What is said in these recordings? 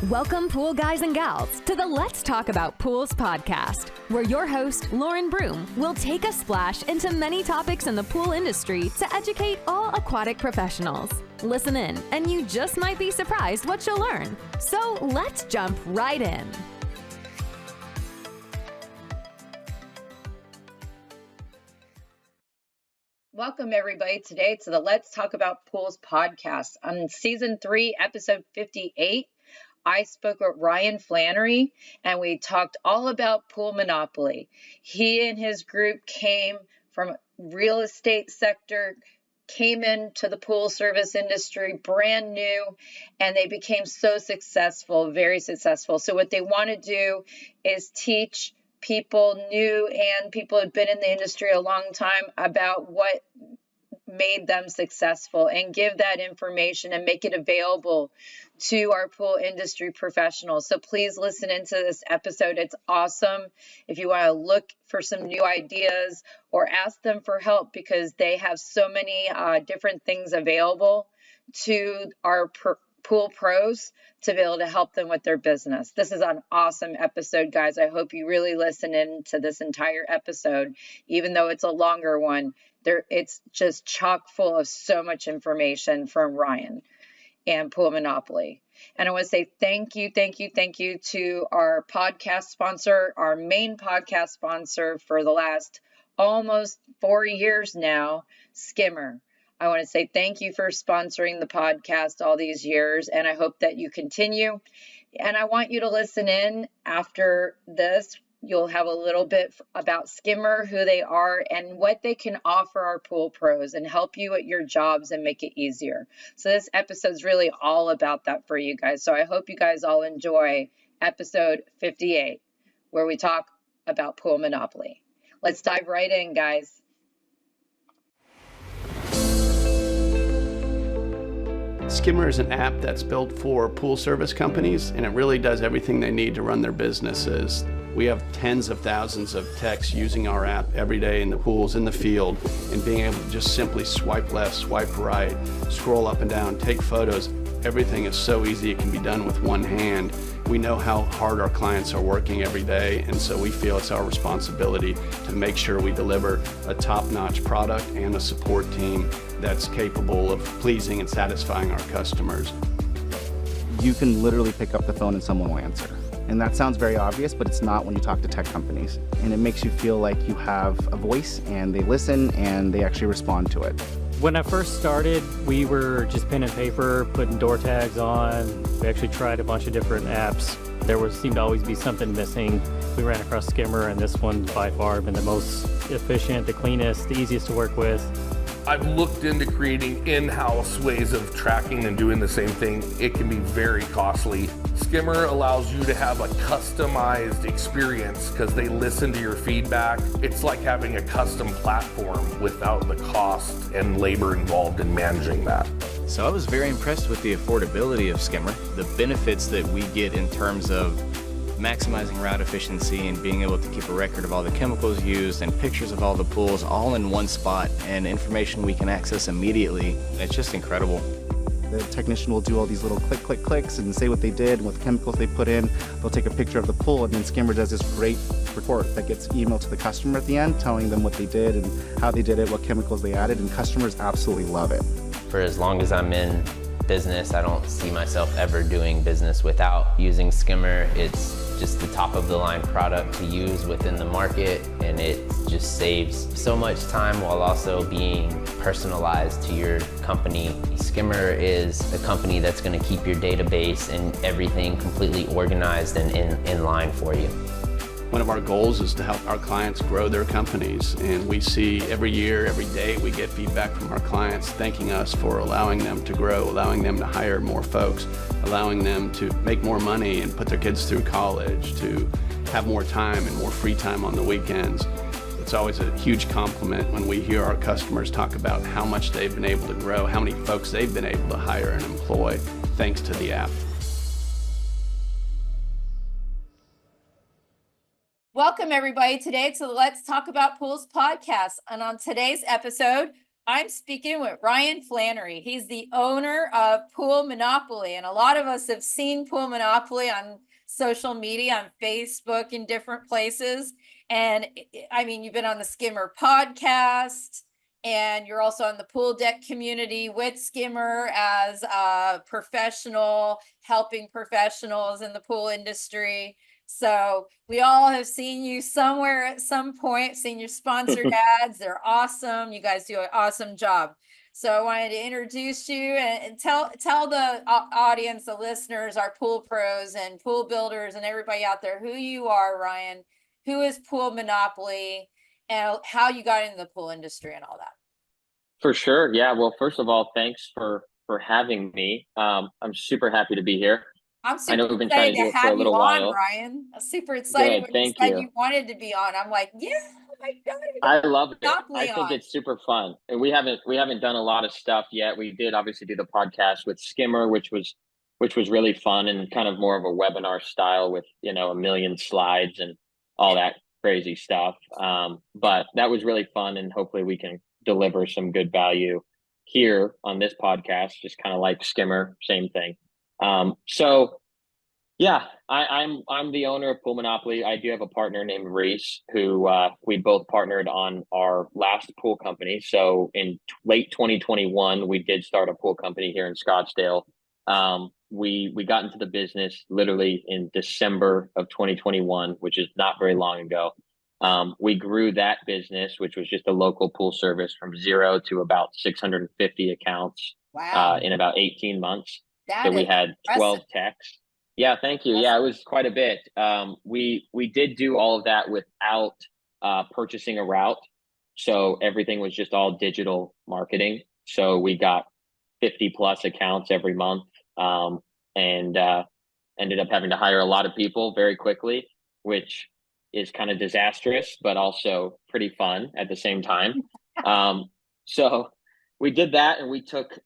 Welcome, pool guys and gals, to the Let's Talk About Pools podcast, where your host, Lauren Broom, will take a splash into many topics in the pool industry to educate all aquatic professionals. Listen in, and you just might be surprised what you'll learn. So let's jump right in. Welcome, everybody, today to the Let's Talk About Pools podcast. On season 3, episode 58, I spoke with Ryan Flannery, and we talked all about pool monopoly. He and his group came from real estate sector, came into the pool service industry brand new, and they became so successful, very successful. So what they want to do is teach people new and people who have been in the industry a long time about what made them successful and give that information and make it available to our pool industry professionals. So please listen into this episode. It's awesome. If you want to look for some new ideas or ask them for help, because they have so many different things available to our pool pros to be able to help them with their business. This is an awesome episode, guys. I hope you really listen in to this entire episode, even though it's a longer one. It's just chock full of so much information from Ryan and Pool Monopoly. And I want to say thank you to our podcast sponsor, our main podcast sponsor for the last almost 4 years now, Skimmer. I want to say thank you for sponsoring the podcast all these years, and I hope that you continue. And I want you to listen in after this. You'll have a little bit about Skimmer, who they are, and what they can offer our pool pros and help you at your jobs and make it easier. So this episode's really all about that for you guys. So I hope you guys all enjoy episode 58, where we talk about pool monopoly. Let's dive right in, guys. Skimmer is an app that's built for pool service companies, and it really does everything they need to run their businesses. We have tens of thousands of techs using our app every day in the pools, in the field, and being able to just simply swipe left, swipe right, scroll up and down, take photos. Everything is so easy, it can be done with one hand. We know how hard our clients are working every day, and so we feel it's our responsibility to make sure we deliver a top-notch product and a support team that's capable of pleasing and satisfying our customers. You can literally pick up the phone and someone will answer. And that sounds very obvious, but it's not when you talk to tech companies. And it makes you feel like you have a voice, and they listen and they actually respond to it. When I first started, we were just pen and paper, putting door tags on. We actually tried a bunch of different apps. There seemed to always be something missing. We ran across Skimmer, and this one by far has been the most efficient, the cleanest, the easiest to work with. I've looked into creating in-house ways of tracking and doing the same thing. It can be very costly. Skimmer allows you to have a customized experience because they listen to your feedback. It's like having a custom platform without the cost and labor involved in managing that. So I was very impressed with the affordability of Skimmer, the benefits that we get in terms of maximizing route efficiency and being able to keep a record of all the chemicals used and pictures of all the pools all in one spot and information we can access immediately. It's just incredible. The technician will do all these little clicks and say what they did and what chemicals they put in. They'll take a picture of the pool, and then Skimmer does this great report that gets emailed to the customer at the end, telling them what they did and how they did it, what chemicals they added, and customers absolutely love it. For as long as I'm in business, I don't see myself ever doing business without using Skimmer. It's just the top of the line product to use within the market, and it just saves so much time while also being personalized to your company. Skimmer is a company that's going to keep your database and everything completely organized and in line for you. One of our goals is to help our clients grow their companies, and we see every year, every day, we get feedback from our clients thanking us for allowing them to grow, allowing them to hire more folks, allowing them to make more money and put their kids through college, to have more time and more free time on the weekends. It's always a huge compliment when we hear our customers talk about how much they've been able to grow, how many folks they've been able to hire and employ thanks to the app. Welcome, everybody, today to the Let's Talk About Pools podcast. And on today's episode, I'm speaking with Ryan Flannery. He's the owner of Pool Monopoly. And a lot of us have seen Pool Monopoly on social media, on Facebook, in different places. And I mean, you've been on the Skimmer podcast, and you're also on the pool deck community with Skimmer as a professional, helping professionals in the pool industry. So we all have seen you somewhere at some point, seen your sponsored ads. They're awesome. You guys do an awesome job. So I wanted to introduce you and tell the audience, the listeners, our pool pros and pool builders and everybody out there who you are, Ryan, who is Pool Monopoly, and how you got into the pool industry and all that. For sure. Yeah. Well, first of all, thanks for having me. I'm super happy to be here. I'm I know super we've been trying excited to do to it for a have you little on, while. Ryan. I'm super excited Good. when you Thank said you. you wanted to be on. I'm like, yeah, oh my God, I love it. Monopoly I think on. it's super fun. And we haven't done a lot of stuff yet. We did obviously do the podcast with Skimmer, which was really fun and kind of more of a webinar style with, a million slides and all that crazy stuff. But that was really fun, and hopefully we can deliver some good value here on this podcast, just kind of like Skimmer, same thing. So yeah, I'm the owner of Pool Monopoly. I do have a partner named Reese, who we both partnered on our last pool company. So in late 2021, we did start a pool company here in Scottsdale. We got into the business literally in December of 2021, which is not very long ago. We grew that business, which was just a local pool service, from 0 to about 650 accounts. Wow. In about 18 months. That we is had 12 techs. Yeah, thank you. Yeah, it was quite a bit. We did do all of that without purchasing a route. So everything was just all digital marketing. So we got 50 plus accounts every month, and ended up having to hire a lot of people very quickly, which is kind of disastrous, but also pretty fun at the same time. So we did that, and we took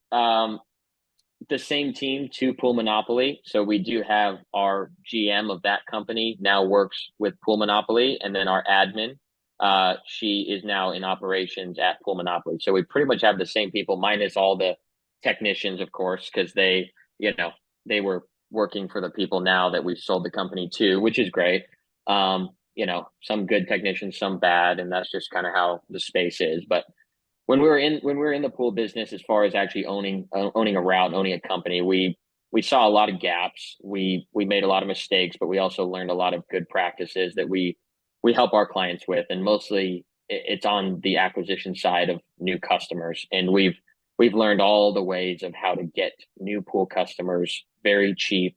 the same team to Pool Monopoly. So we do have our GM of that company now works with Pool Monopoly, and then our admin, she is now in operations at Pool Monopoly. So we pretty much have the same people, minus all the technicians, of course, because they were working for the people now that we've sold the company to, which is great. Some good technicians, some bad, and that's just kind of how the space is. But when we were in the pool business, as far as actually owning a route, owning a company, we saw a lot of gaps. We made a lot of mistakes, but we also learned a lot of good practices that we help our clients with, and mostly it's on the acquisition side of new customers. And we've learned all the ways of how to get new pool customers very cheap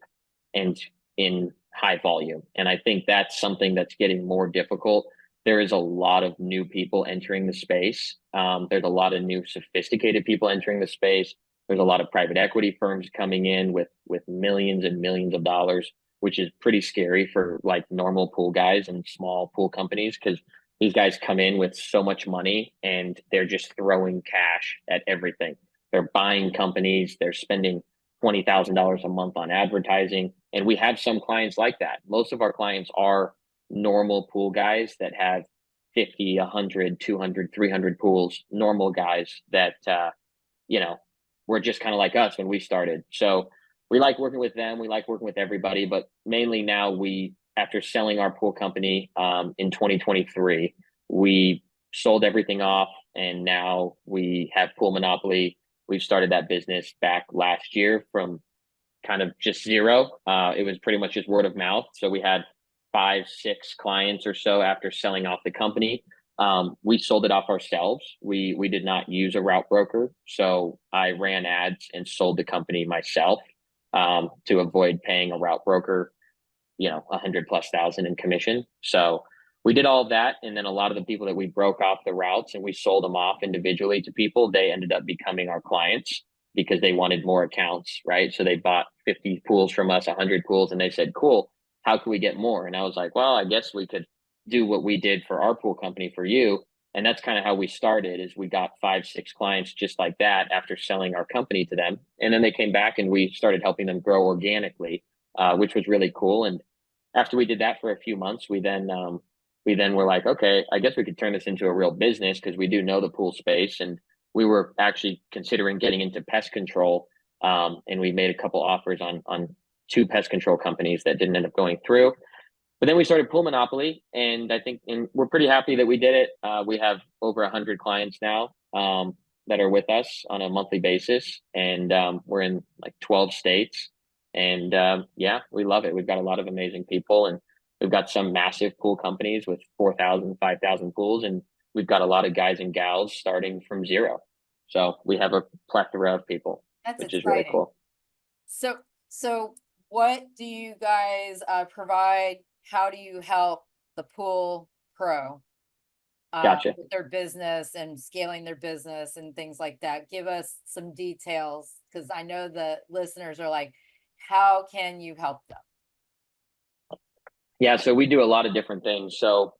and in high volume. And I think that's something that's getting more difficult. There is a lot of new people entering the space. There's a lot of new sophisticated people entering the space. There's a lot of private equity firms coming in with millions and millions of dollars, which is pretty scary for like normal pool guys and small pool companies, because these guys come in with so much money and they're just throwing cash at everything. They're buying companies. They're spending $20,000 a month on advertising. And we have some clients like that. Most of our clients are normal pool guys that have 50, 100, 200, 300 pools, normal guys that, were just kind of like us when we started. So we like working with them. We like working with everybody, but mainly now after selling our pool company in 2023, we sold everything off, and now we have Pool Monopoly. We've started that business back last year from kind of just zero. It was pretty much just word of mouth. So we had 5, 6 clients or so after selling off the company. We sold it off ourselves. We did not use a route broker. So I ran ads and sold the company myself to avoid paying a route broker, $100,000+ in commission. So we did all of that. And then a lot of the people that we broke off the routes and we sold them off individually to people, they ended up becoming our clients because they wanted more accounts, right? So they bought 50 pools from us, 100 pools, and they said, cool, how can we get more? And I was like, well, I guess we could do what we did for our pool company for you. And that's kind of how we started, is we got 5, 6 clients just like that after selling our company to them. And then they came back and we started helping them grow organically, which was really cool. And after we did that for a few months, we then were like, okay, I guess we could turn this into a real business, because we do know the pool space. And we were actually considering getting into pest control, and we made a couple offers on two pest control companies that didn't end up going through. But then we started Pool Monopoly, and I think we're pretty happy that we did it. We have over 100 clients now that are with us on a monthly basis, and we're in like 12 states. And yeah, we love it. We've got a lot of amazing people, and we've got some massive pool companies with 4,000, 5,000 pools, and we've got a lot of guys and gals starting from zero. So we have a plethora of people, That's which is exciting. really cool. So what do you guys provide? How do you help the pool pro Gotcha. with their business and scaling their business and things like that? Give us some details, because I know the listeners are like, how can you help them? Yeah, so we do a lot of different things. So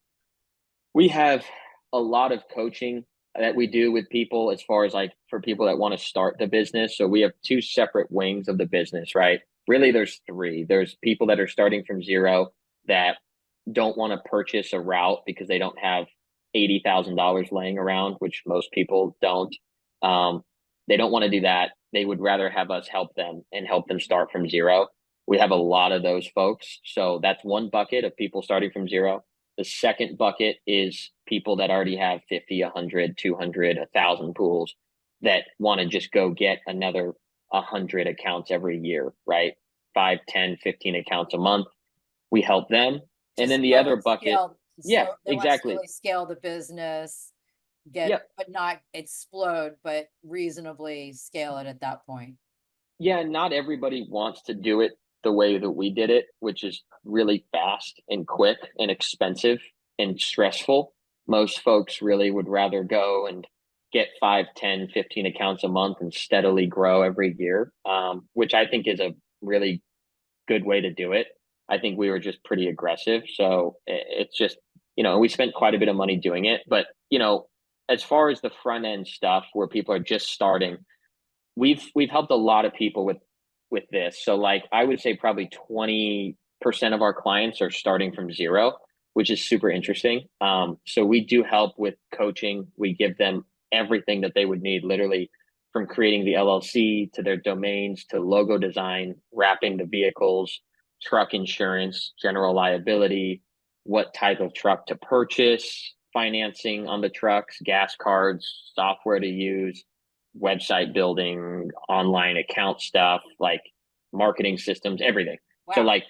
we have a lot of coaching that we do with people as far as like for people that want to start the business. So we have two separate wings of the business, right? Really, there's three. There's people that are starting from zero that don't want to purchase a route because they don't have $80,000 laying around, which most people don't. They don't want to do that. They would rather have us help them and help them start from zero. We have a lot of those folks. So that's one bucket of people starting from zero. The second bucket is people that already have 50, 100, 200, 1,000 pools that want to just go get another 100 accounts every year, right? 5, 10, 15 accounts a month. We help them. And then the other bucket. Yeah, exactly. Really scale the business, but not explode, but reasonably scale it at that point. Yeah, not everybody wants to do it the way that we did it, which is really fast and quick and expensive and stressful. Most folks really would rather go and get 5, 10, 15 accounts a month and steadily grow every year, which I think is a really good way to do it. I think we were just pretty aggressive. So it's just, we spent quite a bit of money doing it. But, as far as the front end stuff where people are just starting, we've helped a lot of people with this. So like I would say probably 20% of our clients are starting from zero, which is super interesting. So we do help with coaching. We give them everything that they would need, literally from creating the LLC to their domains to logo design, wrapping the vehicles, truck insurance, general liability, what type of truck to purchase, financing on the trucks, gas cards, software to use, website building, online account stuff, like marketing systems, everything. Wow. So like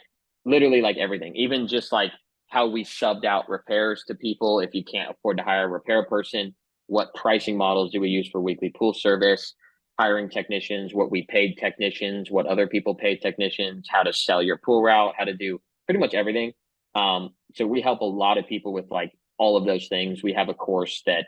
literally like everything, even just like how we subbed out repairs to people. If you can't afford to hire a repair person, what pricing models do we use for weekly pool service, hiring technicians, what we paid technicians, what other people paid technicians, how to sell your pool route, how to do pretty much everything. So we help a lot of people with like all of those things. We have a course that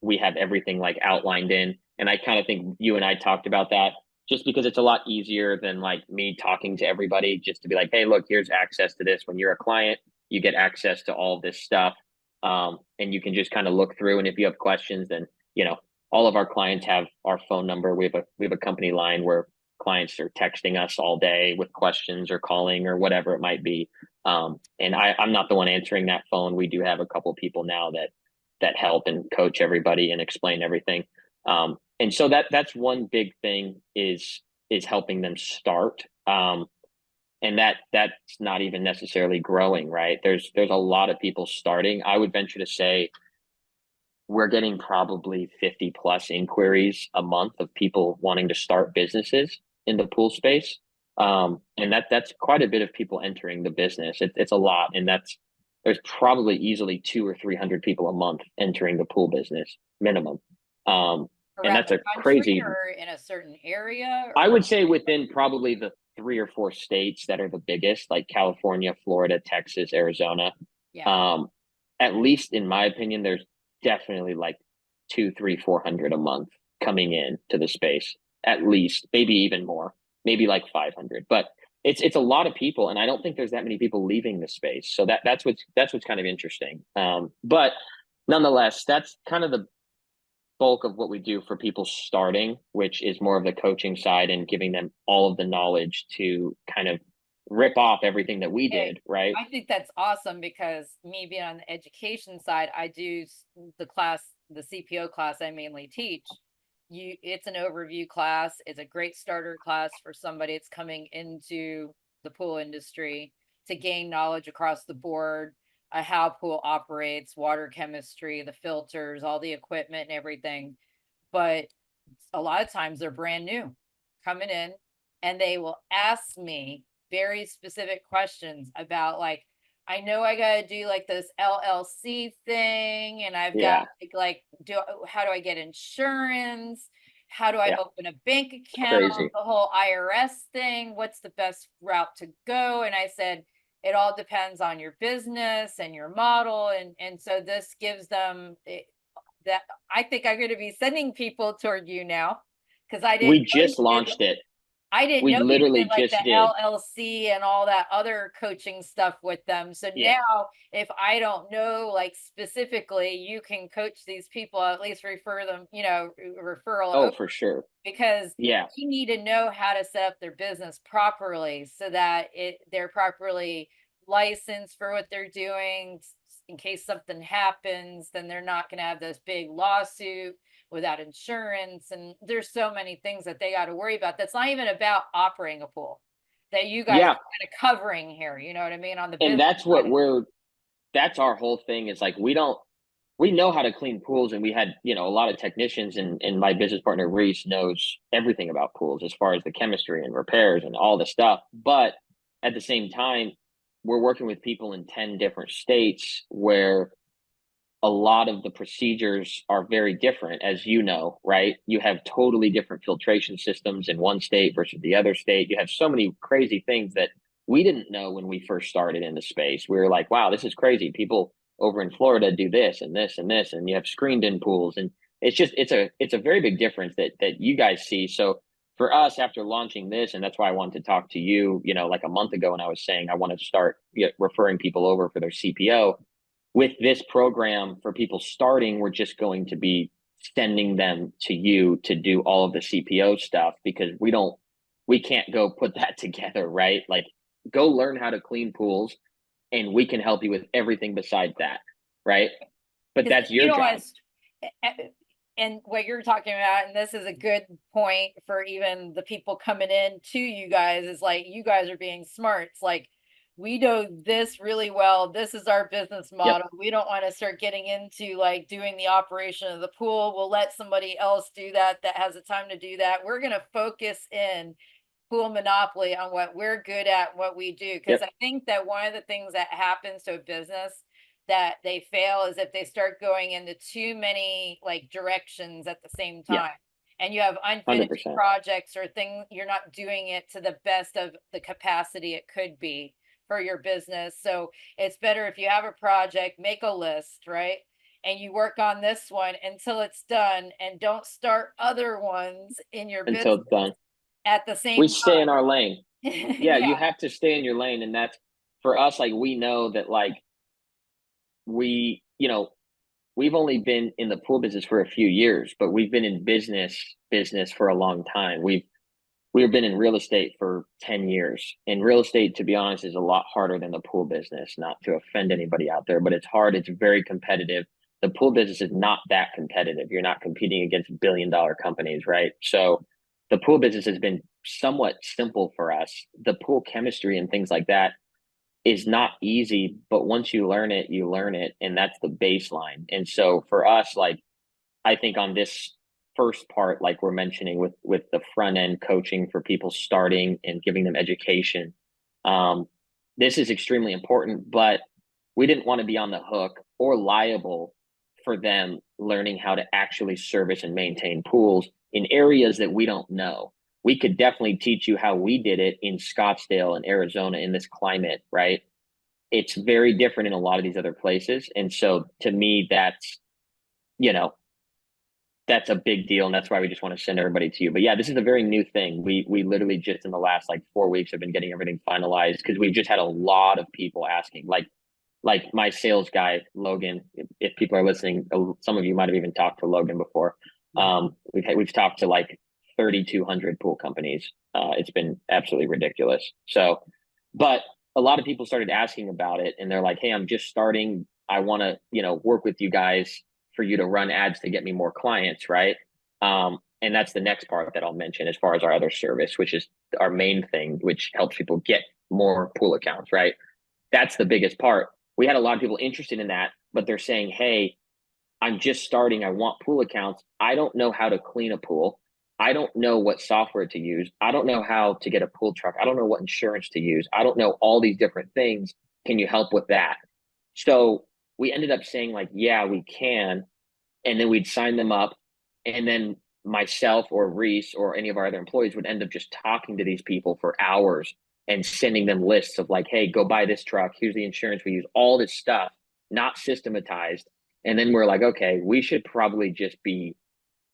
we have everything like outlined in. And I kind of think you and I talked about that just because it's a lot easier than like me talking to everybody just to be like, hey, look, here's access to this. When you're a client, you get access to all this stuff. And you can just kind of look through. And if you have questions, then, all of our clients have our phone number. We have a company line where clients are texting us all day with questions or calling or whatever it might be. And I'm not the one answering that phone. We do have a couple of people now that help and coach everybody and explain everything. And so that's one big thing is helping them start. And that's not even necessarily growing, right? There's a lot of people starting. I would venture to say we're getting probably 50 plus inquiries a month of people wanting to start businesses in the pool space. And that's quite a bit of people entering the business. It's a lot. And there's probably easily 200 or 300 people a month entering the pool business minimum. And that's a crazy. Or in a certain area? I would say within probably the 3 or 4 states that are the biggest, like California, Florida, Texas, Arizona. Yeah. At least in my opinion, there's definitely like 200, 300, 400 a month coming in to the space, at least, maybe even more, maybe like 500. But it's a lot of people, and I don't think there's that many people leaving the space. So that's what's kind of interesting. But nonetheless, that's kind of the bulk of what we do for people starting, which is more of the coaching side and giving them all of the knowledge to kind of rip off everything that we did, right? I think that's awesome because me being on the education side, I do the CPO class I mainly teach. it's an overview class. It's a great starter class for somebody that's coming into the pool industry to gain knowledge across the board, how pool operates, water chemistry, the filters, all the equipment and everything. But a lot of times they're brand new coming in, and they will ask me very specific questions about, like, I know I got to do like this LLC thing, and I've got Yeah. how do I get insurance? How do I Yeah. open a bank account? Crazy. The whole IRS thing. What's the best route to go? And I said, it all depends on your business and your model. And so this gives them that. I think I'm going to be sending people toward you now, because I didn't We know just you did launched it. I didn't We know you literally did like the just did. LLC and all that other coaching stuff with them. So Yeah. now if I don't know, like, specifically, you can coach these people, at least refer them, referral Oh, over, for sure. because Yeah. you need to know how to set up their business properly so that they're properly licensed for what they're doing. In case something happens, then they're not going to have this big lawsuit without insurance. And there's so many things that they got to worry about. That's not even about operating a pool, that you guys Yeah. are kind of covering here. You know what I mean? On the And business that's what side. that's our whole thing, is like, we know how to clean pools, and we had, a lot of technicians, and my business partner Reese knows everything about pools as far as the chemistry and repairs and all the stuff. But at the same time, we're working with people in 10 different states where a lot of the procedures are very different, as you know, right? You have totally different filtration systems in one state versus the other state. You have so many crazy things that we didn't know when we first started in the space. We were like, wow, this is crazy. People over in Florida do this and this and this, and you have screened in pools. And it's a very big difference that you guys see. So for us, after launching this, and that's why I wanted to talk to you, like a month ago when I was saying I wanted to start referring people over for their CPO. With this program for people starting, we're just going to be sending them to you to do all of the CPO stuff, because we can't go put that together, right? Like, go learn how to clean pools, and we can help you with everything besides that, right? But that's your job. And what you're talking about, and this is a good point for even the people coming in to you guys, is like, you guys are being smart. It's like, we know this really well. This is our business model. Yep. We don't want to start getting into like doing the operation of the pool. We'll let somebody else do that has the time to do that. We're going to focus in pool monopoly on what we're good at, what we do. Because Yep. I think that one of the things that happens to a business that they fail is if they start going into too many like directions at the same Yeah. time. And you have unfinished 100%. projects or things, you're not doing it to the best of the capacity it could be for your business. So it's better if you have a project, make a list, right? And you work on this one until it's done, and don't start other ones in your Until business it's done. at the We same stay in time. our lane. Yeah, you have to stay in your lane. And that's, for us, like, we know that, like, we, we've only been in the pool business for a few years, but we've been in business for a long time. We've been in real estate for 10 years. And real estate, to be honest, is a lot harder than the pool business, not to offend anybody out there, but it's hard. It's very competitive. The pool business is not that competitive. You're not competing against billion-dollar companies, right? So the pool business has been somewhat simple for us. The pool chemistry and things like that is not easy, but once you learn it, you learn it. And that's the baseline. And so for us, like, I think on this first part, like we're mentioning with the front end coaching for people starting and giving them education, this is extremely important. But we didn't want to be on the hook or liable for them learning how to actually service and maintain pools in areas that we don't know. We could definitely teach you how we did it in Scottsdale and Arizona in this climate, right? It's very different in a lot of these other places. And so to me, you know, that's a big deal. And that's why we just want to send everybody to you. But yeah, this is a very new thing. We literally just in the last like 4 weeks have been getting everything finalized, because we've just had a lot of people asking, like my sales guy, Logan, if people are listening, some of you might've even talked to Logan before. We've talked to like 3,200 pool companies. It's been absolutely ridiculous. So, but a lot of people started asking about it, and they're like, hey, I'm just starting. I want to, work with you guys for you to run ads to get me more clients, right? And that's the next part that I'll mention as far as our other service, which is our main thing, which helps people get more pool accounts, right? That's the biggest part. We had a lot of people interested in that, but they're saying, hey, I'm just starting. I want pool accounts. I don't know how to clean a pool. I don't know what software to use. I don't know how to get a pool truck. I don't know what insurance to use. I don't know all these different things. Can you help with that? So we ended up saying like, yeah, we can. And then we'd sign them up. And then myself or Reese or any of our other employees would end up just talking to these people for hours and sending them lists of like, hey, go buy this truck. Here's the insurance we use, all this stuff, not systematized. And then we're like, okay, we should probably just be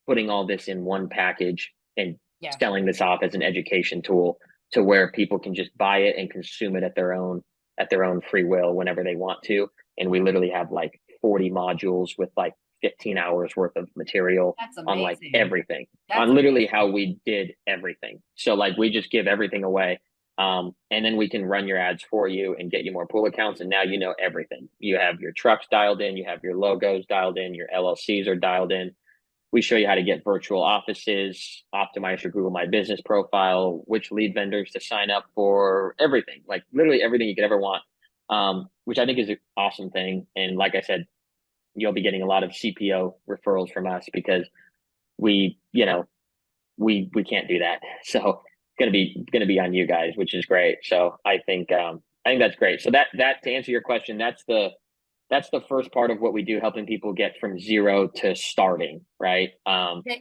putting all this in one package and selling this off as an education tool to where people can just buy it and consume it at their own free will whenever they want to. And we literally have like 40 modules with like 15 hours worth of material on like everything. On literally how we did everything. So like we just give everything away. And then we can run your ads for you and get you more pool accounts. And now you know everything. You have your trucks dialed in, you have your logos dialed in, your LLCs are dialed in. We show you how to get virtual offices, optimize your Google My Business profile, which lead vendors to sign up for, everything, like literally everything you could ever want, which I think is an awesome thing. And like I said, you'll be getting a lot of CPO referrals from us because we can't do that. So it's gonna be on you guys, which is great. So I think that's great. So that to answer your question, that's the first part of what we do, helping people get from zero to starting, right?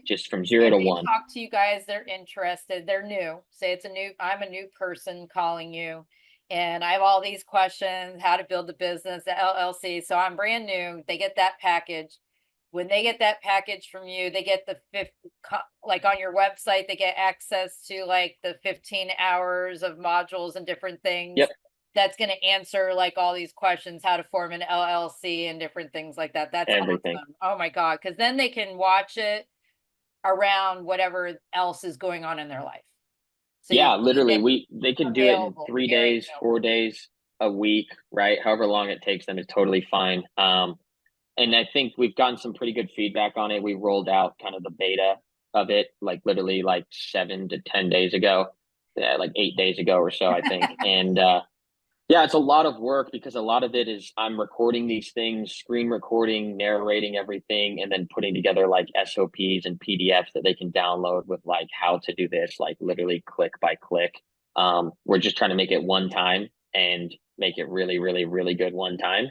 Just from zero to one. Talk to you guys, they're interested, they're new. Say I'm a new person calling you and I have all these questions, how to build a business, the LLC. So I'm brand new. They get that package. When they get that package from you, they get the like on your website, they get access to like the 15 hours of modules and different things. Yep. That's going to answer like all these questions, how to form an LLC and different things like that. That's everything. Awesome. Oh my God. Cause then they can watch it around whatever else is going on in their life. So yeah, literally they can do it in 3 days, 4 days, a week, right? However long it takes them is totally fine. And I think we've gotten some pretty good feedback on it. We rolled out kind of the beta of it, like literally like 7 to 10 days ago, like 8 days ago or so, I think. And, yeah, it's a lot of work because a lot of it is I'm recording these things, screen recording, narrating everything, and then putting together like SOPs and PDFs that they can download with like how to do this, like literally click by click. We're just trying to make it one time and make it really, really, really good one time.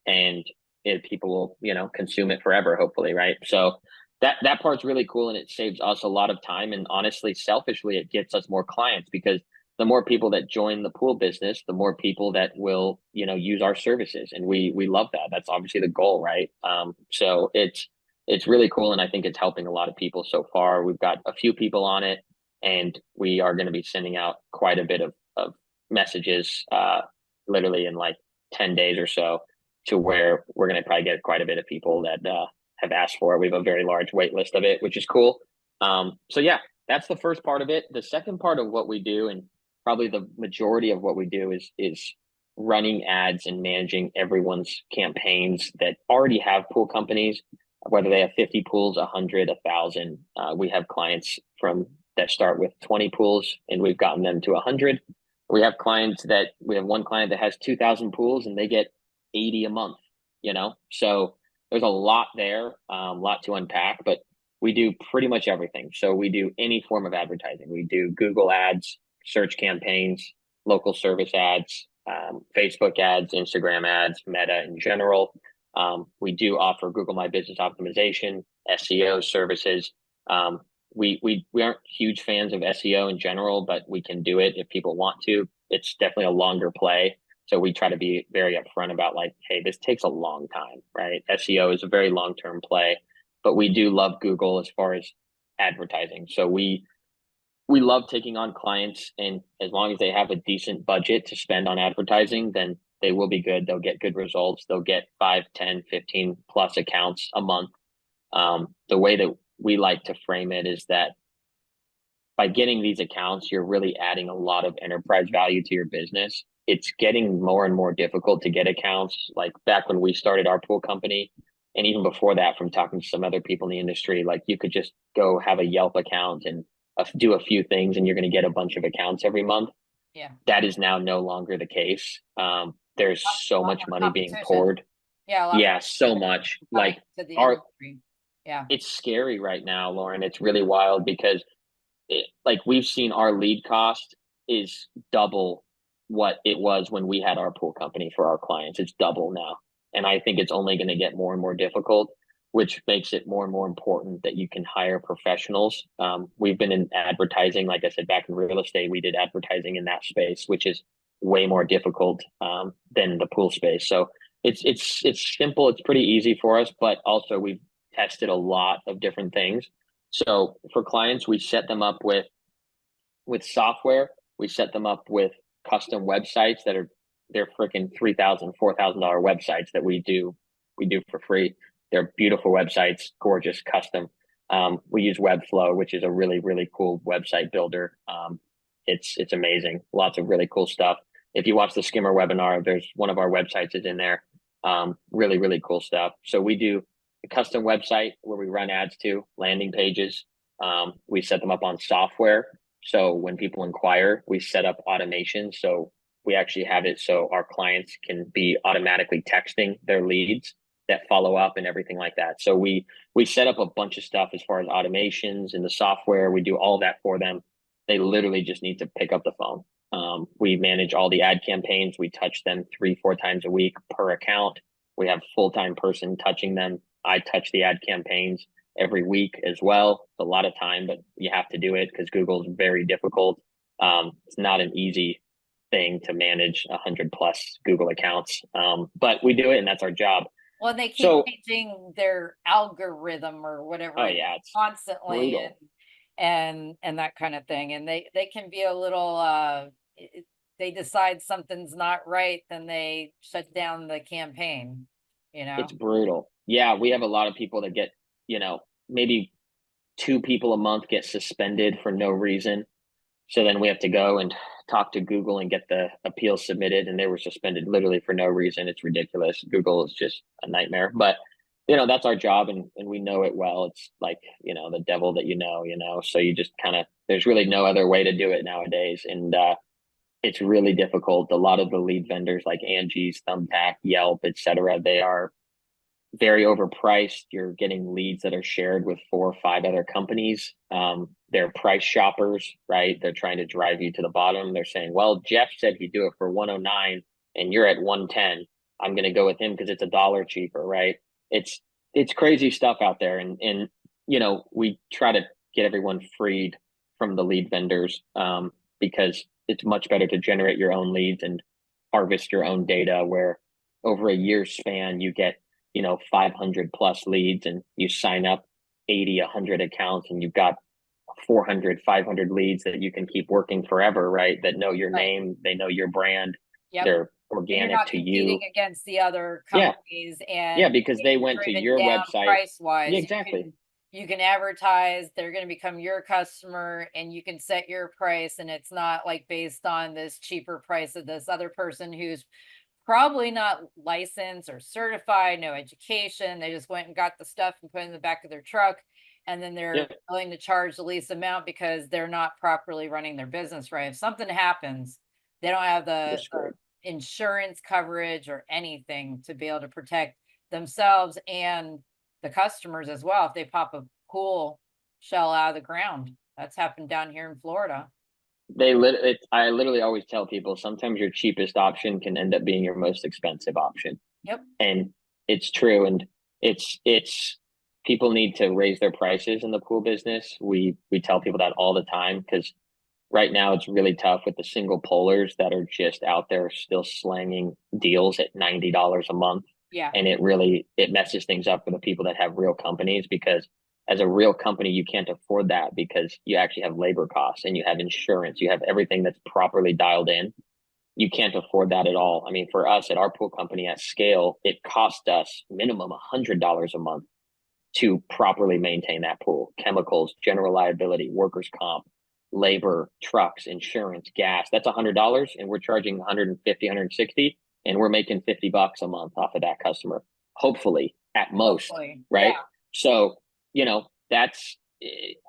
And people will, consume it forever, hopefully, right? So that part's really cool, and it saves us a lot of time. And honestly, selfishly, it gets us more clients because the more people that join the pool business, the more people that will, use our services. And we love that. That's obviously the goal, right? So it's really cool. And I think it's helping a lot of people so far. We've got a few people on it, and we are going to be sending out quite a bit of messages, literally in like 10 days or so, to where we're going to probably get quite a bit of people that have asked for it. We have a very large wait list of it, which is cool. So yeah, that's the first part of it. The second part of what we do, and probably the majority of what we do, is running ads and managing everyone's campaigns that already have pool companies, whether they have 50 pools, 100, 1,000. We have clients that start with 20 pools, and we've gotten them to 100. We have one client that has 2,000 pools, and they get 80 a month. So there's a lot there, a lot to unpack, but we do pretty much everything. So we do any form of advertising. We do Google ads, search campaigns, local service ads, Facebook ads, Instagram ads, Meta in general. We do offer Google My Business optimization, SEO services. We aren't huge fans of SEO in general, but we can do it if people want to. It's definitely a longer play. So we try to be very upfront about like, hey, this takes a long time, right? SEO is a very long-term play, but we do love Google as far as advertising. So we love taking on clients, and as long as they have a decent budget to spend on advertising, then they will be good. They'll get good results. They'll get 5, 10, 15 plus accounts a month. The way that we like to frame it is that by getting these accounts, you're really adding a lot of enterprise value to your business. It's getting more and more difficult to get accounts. Like back when we started our pool company, And even before that, from talking to some other people in the industry, like you could just go have a Yelp account and do a few things and you're going to get a bunch of accounts every month. Yeah. That is now no longer the case. There's so much money being competition. poured. Yeah. A lot Yeah, of so much. coming Like to the our, industry. Yeah. it's scary right now, Lauren. It's really wild because like we've seen our lead cost is double what it was when we had our pool company for our clients. It's double now. And I think it's only going to get more and more difficult, which makes it more and more important that you can hire professionals. We've been in advertising, like I said, back in real estate, we did advertising in that space, which is way more difficult than the pool space. So it's simple. It's pretty easy for us, but also we've tested a lot of different things. So for clients, we set them up with software. We set them up with custom websites they're freaking $3,000, $4,000 websites that we do for free. They're beautiful websites, gorgeous, custom. We use Webflow, which is a really, really cool website builder. It's amazing. Lots of really cool stuff. If you watch the Skimmer webinar, there's one of our websites is in there. Really, really cool stuff. So we do a custom website where we run ads to landing pages. We set them up on software. So when people inquire, we set up automation. So we actually have it so our clients can be automatically texting their leads that follow up and everything like that. So we set up a bunch of stuff as far as automations in the software. We do all that for them. They literally just need to pick up the phone. We manage all the ad campaigns. We touch them 3-4 times a week per account. We have a full-time person touching them. I touch the ad campaigns every week as well. It's a lot of time, but you have to do it because Google is very difficult. It's not an easy thing to manage 100+ Google accounts, but we do it, and that's our job. Well, they keep changing their algorithm or whatever. Oh yeah, it's constantly and that kind of thing, and they can be a little. They decide something's not right, then they shut down the campaign. It's brutal. Yeah, we have a lot of people that get, maybe 2 people a month get suspended for no reason. So then we have to go and talk to Google and get the appeal submitted, and they were suspended literally for no reason. It's ridiculous. Google is just a nightmare, but that's our job, and we know it well. It's like, the devil that so you just there's really no other way to do it nowadays. And it's really difficult. A lot of the lead vendors like Angie's, Thumbtack, Yelp, etc., they are very overpriced. You're getting leads that are shared with 4 or 5 other companies. They're price shoppers, right? They're trying to drive you to the bottom. They're saying, well, Jeff said he'd do it for 109 and you're at 110. I'm going to go with him because it's $1 cheaper, right? It's crazy stuff out there. And we try to get everyone freed from the lead vendors because it's much better to generate your own leads and harvest your own data, where over a year's span, you get 500+ leads, and you sign up 80, 100 accounts, and you've got 400, 500 leads that you can keep working forever, right? That know your name, they know your brand, they're organic to you. Against the other companies, and because they went to your website. Price-wise, exactly. You can advertise, they're going to become your customer, and you can set your price, and it's not like based on this cheaper price of this other person who's probably not licensed or certified, no education. They just went and got the stuff and put it in the back of their truck, and then they're willing to charge the least amount because they're not properly running their business right. If something happens, they don't have the insurance coverage or anything to be able to protect themselves and the customers as well. If they pop a pool shell out of the ground, that's happened down here in Florida. I literally always tell people, sometimes your cheapest option can end up being your most expensive option. Yep. And it's true. And it's people need to raise their prices in the pool business. We tell people that all the time, because right now it's really tough with the single polars that are just out there still slanging deals at $90 a month. Yeah. And it messes things up for the people that have real companies, because as a real company, you can't afford that, because you actually have labor costs and you have insurance, you have everything that's properly dialed in. You can't afford that at all. I mean, for us at our pool company at scale, it cost us minimum $100 a month to properly maintain that pool. Chemicals, general liability, workers' comp, labor, trucks, insurance, gas. That's $100, and we're charging $150, $160, and we're making $50 a month off of that customer. Hopefully, at most, Hopefully. right? Yeah. So, that's,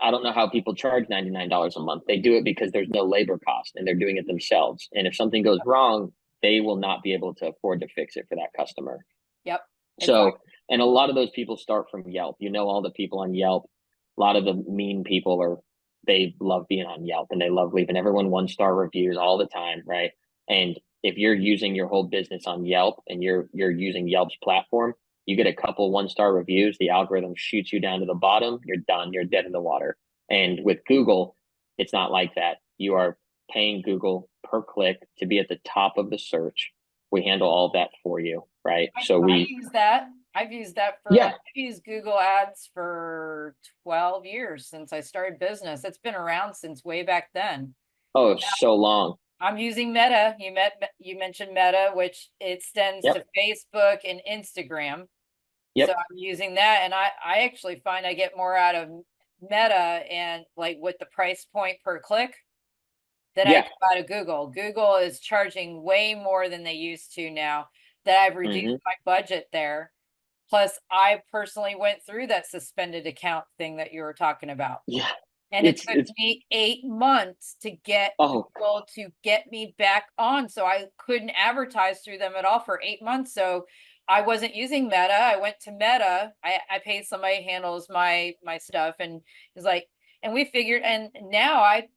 I don't know how people charge $99 a month. They do it because there's no labor cost and they're doing it themselves. And if something goes wrong, they will not be able to afford to fix it for that customer. Yep. So, and a lot of those people start from Yelp. All the people on Yelp, a lot of the mean people they love being on Yelp and they love leaving everyone 1-star reviews all the time, right? And if you're using your whole business on Yelp and you're using Yelp's platform, you get a couple 1-star reviews, the algorithm shoots you down to the bottom, you're done, you're dead in the water. And with Google, it's not like that. You are paying Google per click to be at the top of the search. We handle all that for you, right? So I use that. I've used that I've used Google Ads for 12 years since I started business. It's been around since way back then. Oh, so long. I'm using Meta. You mentioned Meta, which extends to Facebook and Instagram. Yep. So I'm using that, and I actually find I get more out of Meta and like with the price point per click that I get out of Google. Google is charging way more than they used to now that I've reduced my budget there. Plus, I personally went through that suspended account thing that you were talking about. Yeah. And it took me 8 months to get Google to get me back on. So I couldn't advertise through them at all for 8 months. So I wasn't using Meta. I went to Meta. I paid somebody who handles my stuff, and it's like, and we figured, and now I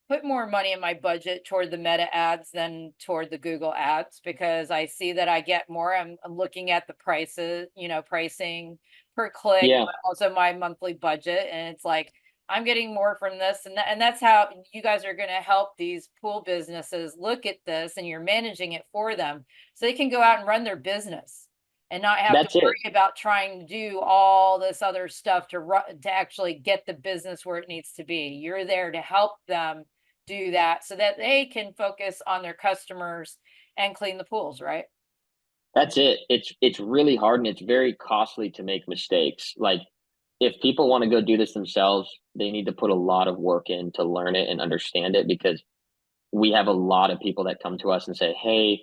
put more money in my budget toward the Meta ads than toward the Google ads, because I see that I get more. I'm looking at the prices, pricing per click, but also my monthly budget. And it's like, I'm getting more from this. And that's how you guys are going to help these pool businesses look at this, and you're managing it for them so they can go out and run their business and not have to worry about trying to do all this other stuff to actually get the business where it needs to be. You're there to help them do that so that they can focus on their customers and clean the pools, right? That's it. It's really hard, and it's very costly to make mistakes. Like, if people want to go do this themselves, they need to put a lot of work in to learn it and understand it, because we have a lot of people that come to us and say, hey,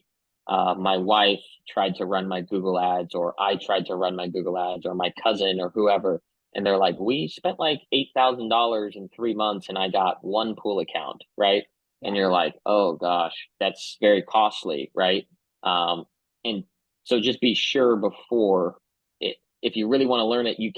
my wife tried to run my Google ads, or I tried to run my Google ads, or my cousin or whoever. And they're like, we spent like $8,000 in 3 months and I got one pool account, right? And you're like, oh gosh, that's very costly, right? And so just be sure before it. If you really want to learn it, you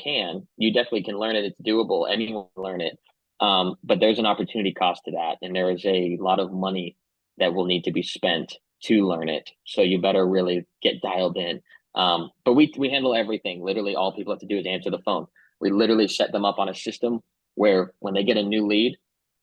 definitely can learn it. It's doable. Anyone can learn it. But there's an opportunity cost to that. And there is a lot of money that will need to be spent to learn it. So you better really get dialed in. But we handle everything. Literally all people have to do is answer the phone. We literally set them up on a system where when they get a new lead,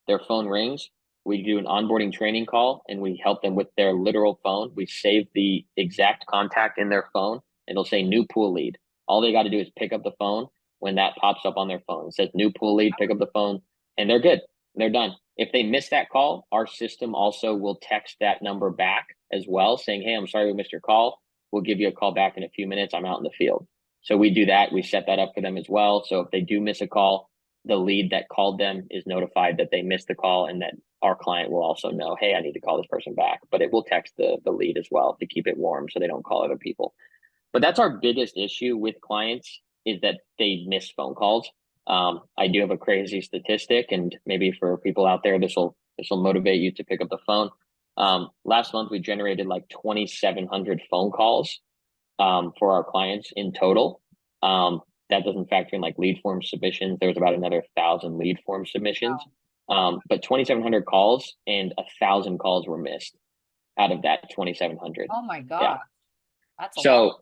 their phone rings. We do an onboarding training call and we help them with their literal phone. We save the exact contact in their phone and it'll say new pool lead. All they got to do is pick up the phone when that pops up on their phone. It says new pool lead, pick up the phone, and they're good. They're done. If they miss that call, our system also will text that number back as well, saying, hey, I'm sorry we missed your call. We'll give you a call back in a few minutes. I'm out in the field. So we do that. We set that up for them as well. So if they do miss a call, the lead that called them is notified that they missed the call, and that our client will also know, hey, I need to call this person back. But it will text the lead as well to keep it warm so they don't call other people. But that's our biggest issue with clients, is that they miss phone calls. I do have a crazy statistic, and maybe for people out there, this will motivate you to pick up the phone. Last month, we generated like 2,700 phone calls for our clients in total. That doesn't factor in like lead form submissions. There was about another 1,000 lead form submissions. But 2,700 calls, and 1,000 calls were missed out of that 2,700. Oh my God. Yeah. That's a lot.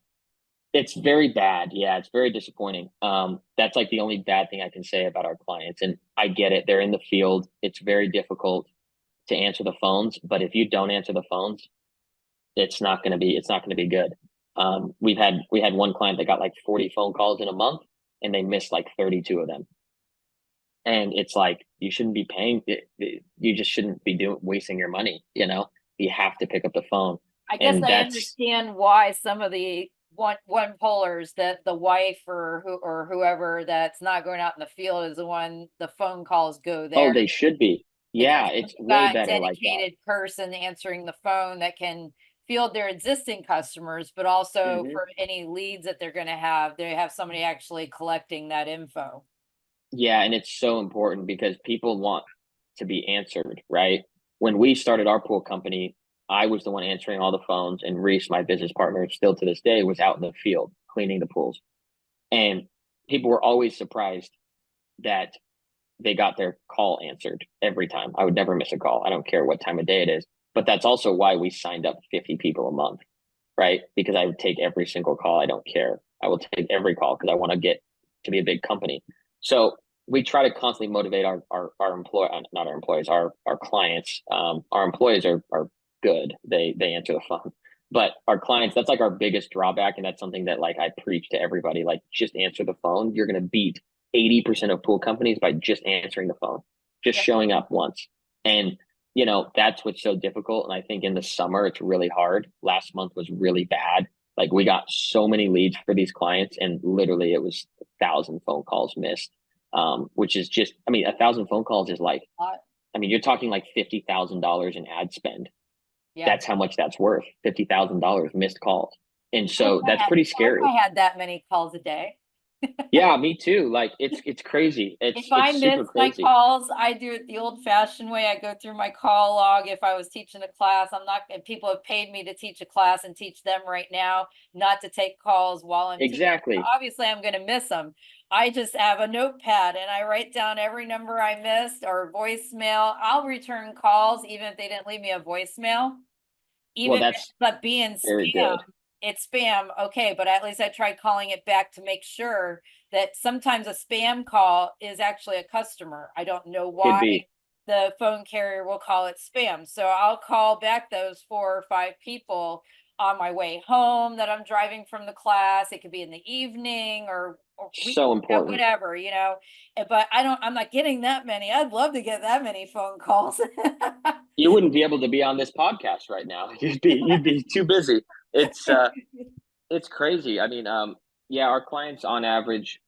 It's very bad. Yeah, it's very disappointing. That's like the only bad thing I can say about our clients. And I get it. They're in the field. It's very difficult to answer the phones. But if you don't answer the phones, it's not going to be good. We had one client that got like 40 phone calls in a month, and they missed like 32 of them. And it's like, you shouldn't be paying. You just shouldn't be wasting your money. You have to pick up the phone. I guess I understand why some of the one pollers, that the wife or whoever that's not going out in the field is the one the phone calls go there. Oh, they should be. Yeah, it's way better like that. Dedicated person answering the phone that can field their existing customers, but also Mhm. for any leads that they're going to have, they have somebody actually collecting that info. Yeah, and it's so important because people want to be answered, right? When we started our pool company, I was the one answering all the phones, and Reese, my business partner, still to this day, was out in the field cleaning the pools. And people were always surprised that they got their call answered every time. I would never miss a call. I don't care what time of day it is. But that's also why we signed up 50 people a month, right? Because I would take every single call. I don't care. I will take every call because I want to get to be a big company. So we try to constantly motivate our employ not our employees, our clients. Our employees are good. They answer the phone. But our clients, that's like our biggest drawback. And that's something that like I preach to everybody, like just answer the phone. You're gonna beat 80% of pool companies by just answering the phone, just Yep. showing up once. And that's what's so difficult. And I think in the summer it's really hard. Last month was really bad. Like we got so many leads for these clients, and literally it was 1,000 phone calls missed. Which is just, I mean, 1,000 phone calls is like, I mean, you're talking like $50,000 in ad spend. Yeah. That's how much that's worth. $50,000 missed calls. And so that's I pretty wish scary. I had that many calls a day. Yeah, me too. Like it's crazy. If I It's super miss my crazy. calls, I do it the old fashioned way. I go through my call log. If I was teaching a class, I'm not, and people have paid me to teach a class and teach them right now, not to take calls while I'm teaching. Exactly. Obviously, I'm going to miss them. I just have a notepad and I write down every number I missed or voicemail. I'll return calls even if they didn't leave me a voicemail. Well, Even that's but being very spam, good. it's spam, okay, but at least I tried calling it back to make sure that sometimes a spam call is actually a customer. I don't know Could why be. the phone carrier will call it spam. So I'll call back those 4 or 5 people on my way home that I'm driving from the class. It could be in the evening or So important. whatever, but I'm not getting that many. I'd love to get that many phone calls. You wouldn't be able to be on this podcast right now. You'd be too busy. It's crazy. I mean, yeah, our clients on average,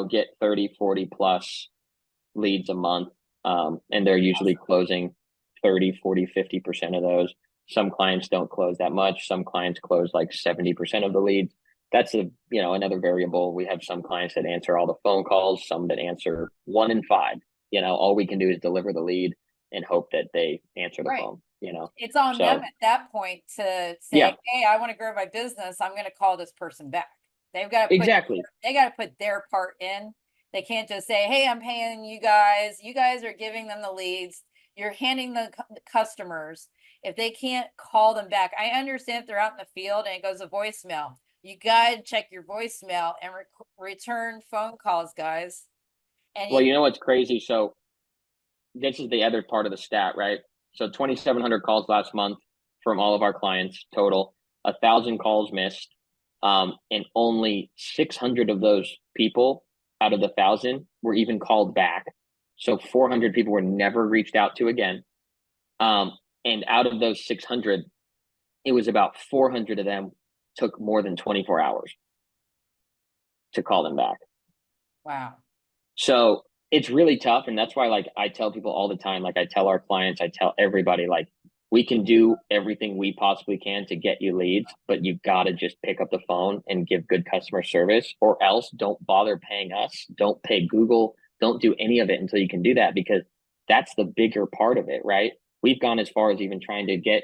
get 30, 40 plus leads a month. And they're usually closing 30, 40, 50% of those. Some clients don't close that much. Some clients close like 70% of the leads. That's another variable. We have some clients that answer all the phone calls, some that answer 1 in 5. All we can do is deliver the lead and hope that they answer the Right. phone, It's on them So at that point to say, yeah, hey, I want to grow my business. I'm going to call this person back. They've got to exactly. they got to put their part in. They can't just say, hey, I'm paying you guys. You guys are giving them the leads. You're handing the customers. If they can't call them back, I understand if they're out in the field and it goes to voicemail. You got to check your voicemail and return phone calls, guys. And Well, you know what's crazy? So this is the other part of the stat, right? So 2,700 calls last month from all of our clients total, 1,000 calls missed, and only 600 of those people out of the 1,000 were even called back. So 400 people were never reached out to again. And out of those 600, it was about 400 of them took more than 24 hours to call them back. wow. So it's really tough. And that's why, like, I tell people all the time, like, I tell our clients, I tell everybody, like, we can do everything we possibly can to get you leads, but you got to just pick up the phone and give good customer service, or else don't bother paying us. Don't pay Google. Don't do any of it until you can do that, because that's the bigger part of it, right? We've gone as far as even trying to get,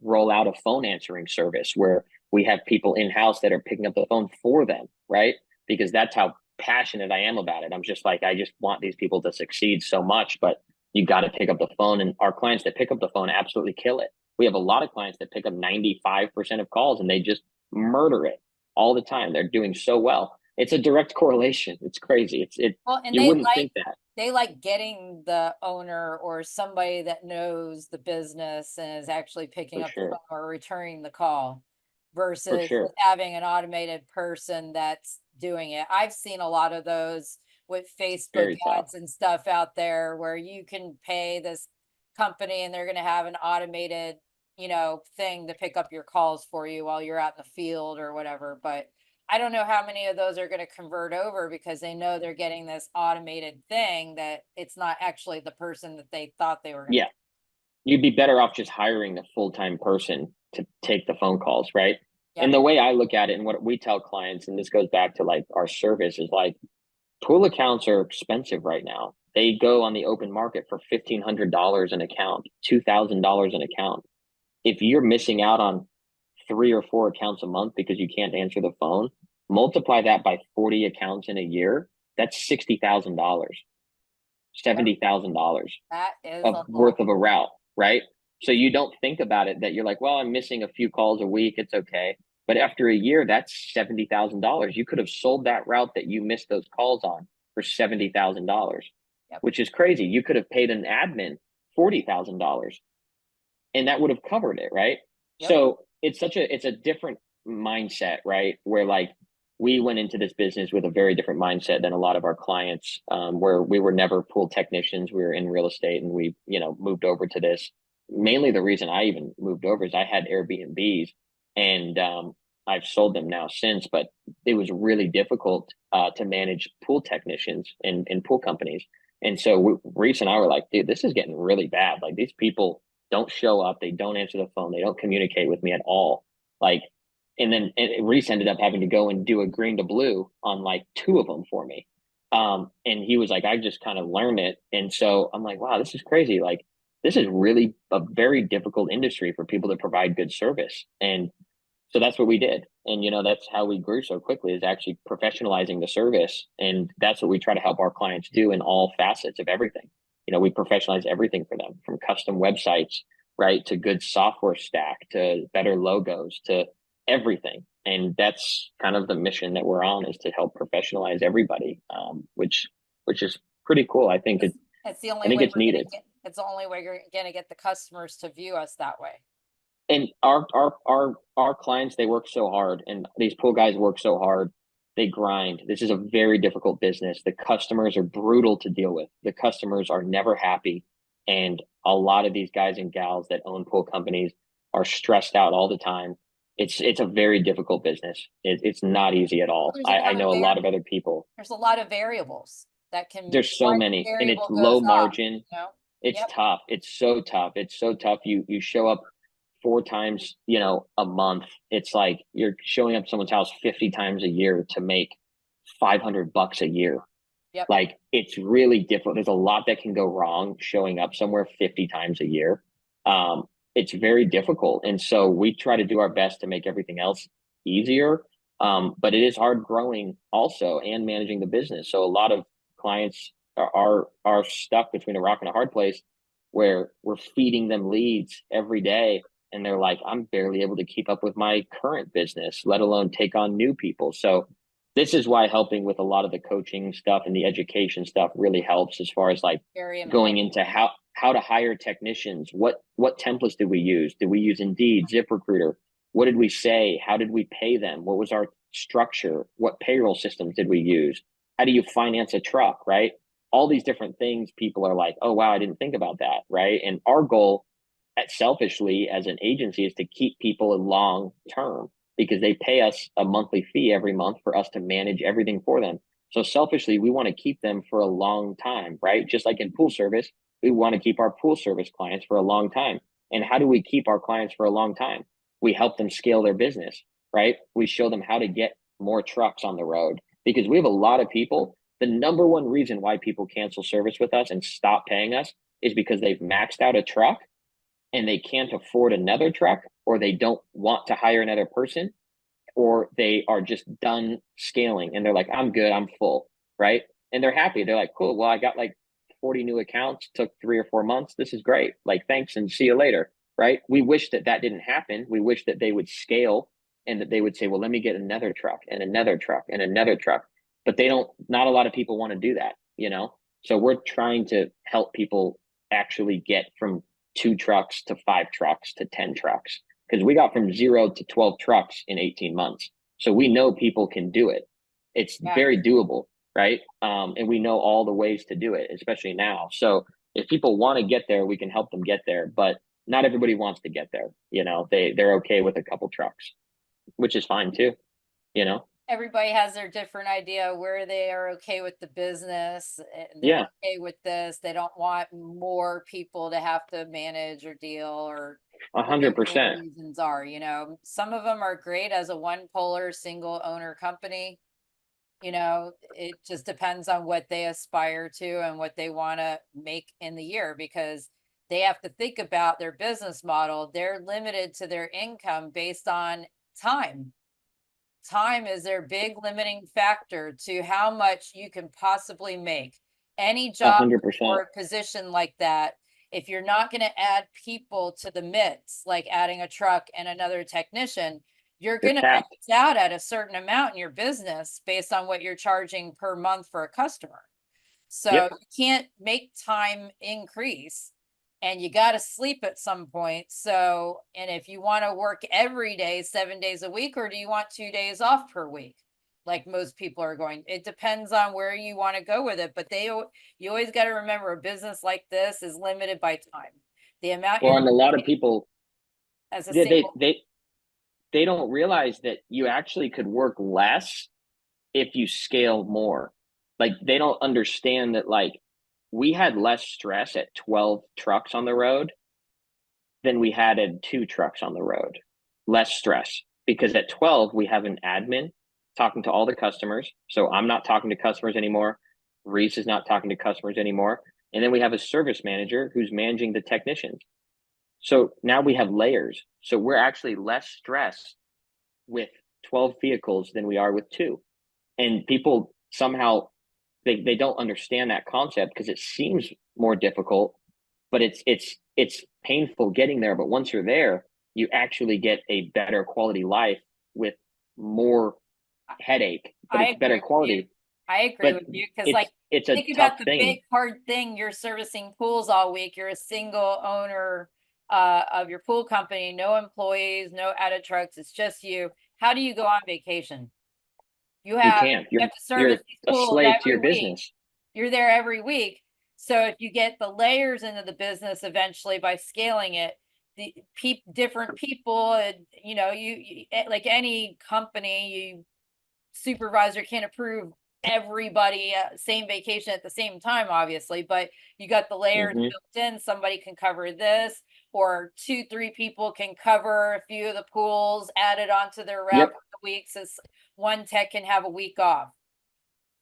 roll out a phone answering service where we have people in house that are picking up the phone for them, right? Because that's how passionate I am about it. I'm just like, I just want these people to succeed so much, but you got to pick up the phone. And our clients that pick up the phone absolutely kill it. We have a lot of clients that pick up 95% of calls and they just murder it all the time. They're doing so well. It's a direct correlation. It's crazy. Well, and You wouldn't think that. they like getting the owner or somebody that knows the business and is actually picking For up the sure. phone or returning the call versus For sure. having an automated person that's doing it. I've seen a lot of those with Facebook Very tough. ads and stuff out there where you can pay this company and they're going to have an automated, thing to pick up your calls for you while you're out in the field or whatever. But I don't know how many of those are going to convert over because they know they're getting this automated thing that it's not actually the person that they thought they were going to. Yeah. You'd be better off just hiring a full-time person to take the phone calls, right? Yep. And the way I look at it and what we tell clients, and this goes back to like our service, is like pool accounts are expensive right now. They go on the open market for $1,500 an account, $2,000 an account. If you're missing out on 3 or 4 accounts a month because you can't answer the phone, multiply that by 40 accounts in a year, that's $60,000, $70,000 That is of a worth lot. of a route, right? So you don't think about it that you're like, well, I'm missing a few calls a week, it's okay. But after a year, that's $70,000. You could have sold that route that you missed those calls on for $70,000, Yep. which is crazy. You could have paid an admin $40,000 and that would have covered it, right? Yep. So it's a different mindset, right? Where like we went into this business with a very different mindset than a lot of our clients, where we were never pool technicians. We were in real estate, and we, moved over to this. Mainly the reason I even moved over is I had Airbnbs, and I've sold them now since, but it was really difficult to manage pool technicians in pool companies. And so Reese and I were like, dude, this is getting really bad. Like, these people don't show up, they don't answer the phone, they don't communicate with me at all. Like, and then Reese ended up having to go and do a green to blue on like 2 of them for me. And he was like, I just kind of learned it. And so I'm like, wow, this is crazy. Like, this is really a very difficult industry for people to provide good service. And so that's what we did. And, that's how we grew so quickly, is actually professionalizing the service. And that's what we try to help our clients do in all facets of everything. We professionalize everything for them, from custom websites, right, to good software stack, to better logos, to everything. And that's kind of the mission that we're on, is to help professionalize everybody, which is pretty cool. I think It's the only I think way it's needed. it's the only way you're going to get the customers to view us that way. And our clients, they work so hard, and these pool guys work so hard. They grind. This is a very difficult business. The customers are brutal to deal with. The customers are never happy. And a lot of these guys and gals that own pool companies are stressed out all the time. It's a very difficult business. It's not easy at all. There's a lot I of know a lot of other people. There's a lot of variables that can. There's so one many, and it's variable low goes up, margin. It's Yep. tough. It's so tough. It's so tough. You show up 4 times, a month. It's like you're showing up someone's house 50 times a year to make $500 a year. Yep. Like, it's really difficult. There's a lot that can go wrong showing up somewhere 50 times a year. It's very difficult. And so we try to do our best to make everything else easier. But it is hard growing also and managing the business. So a lot of clients are stuck between a rock and a hard place, where we're feeding them leads every day. And they're like, I'm barely able to keep up with my current business, let alone take on new people. So this is why helping with a lot of the coaching stuff and the education stuff really helps, as far as like Very going important. into how to hire technicians. What templates did we use? Did we use Indeed, ZipRecruiter? What did we say? How did we pay them? What was our structure? What payroll systems did we use? How do you finance a truck, right? All these different things, people are like, oh, wow, I didn't think about that, right? And our goal, selfishly as an agency, is to keep people long term, because they pay us a monthly fee every month for us to manage everything for them. So selfishly, we want to keep them for a long time, right? Just like in pool service, we want to keep our pool service clients for a long time. And how do we keep our clients for a long time? We help them scale their business, right? We show them how to get more trucks on the road, because we have a lot of people. The number one reason why people cancel service with us and stop paying us is because they've maxed out a truck and they can't afford another truck, or they don't want to hire another person, or they are just done scaling and they're like, I'm good, I'm full, right? And they're happy. They're like, cool, well, I got like 40 new accounts, took 3 or 4 months. This is great. Like, thanks and see you later, right? We wish that didn't happen. We wish that they would scale and that they would say, well, let me get another truck and another truck and another truck. But not a lot of people want to do that, So we're trying to help people actually get from 2 trucks to 5 trucks to 10 trucks, because we got from 0 to 12 trucks in 18 months. So we know people can do it. It's very doable, right? And we know all the ways to do it, especially now. So if people want to get there, we can help them get there, but not everybody wants to get there. They're okay with a couple trucks, which is fine too, Everybody has their different idea where they are okay with the business. They're okay with this. They don't want more people to have to manage or deal, or 100%. whatever the reasons are, some of them are great as a one polar single owner company. It just depends on what they aspire to and what they want to make in the year, because they have to think about their business model. They're limited to their income based on time. Time is their big limiting factor to how much you can possibly make. Any job 100%. or a position like that, if you're not going to add people to the mix, like adding a truck and another technician, you're going to max capped. out at a certain amount in your business based on what you're charging per month for a customer. So Yep. you can't make time increase, and you got to sleep at some point. So, and if you want to work every day, 7 days a week, or do you want 2 days off per week? Like most people are going, it depends on where you want to go with it. But you always got to remember, a business like this is limited by time. The amount Well, you're and a lot of people, as a they, single, they don't realize that you actually could work less if you scale more. Like, they don't understand that, like, we had less stress at 12 trucks on the road than we had at 2 trucks on the road. Less stress, because at 12 we have an admin talking to all the customers. So I'm not talking to customers anymore. Reese is not talking to customers anymore. And then we have a service manager who's managing the technicians. So now we have layers. So we're actually less stressed with 12 vehicles than we are with 2. And people somehow, they don't understand that concept because it seems more difficult, but it's painful getting there. But once you're there, you actually get a better quality life with more headache, but it's better quality. I agree with you, because it's a think tough about the thing. big hard thing. You're servicing pools all week. You're a single owner of your pool company, no employees, no added trucks. It's just you. How do you go on vacation? You You can't. have to service these A pools slave to your every week. business. You're there every week. So if you get the layers into the business eventually by scaling it, the different people, and you like any company, supervisor can't approve everybody same vacation at the same time, obviously, but you got the layers Mhm. built in. Somebody can cover this, or 2-3 people can cover a few of the pools added onto their route Yep. for the week, so one tech can have a week off.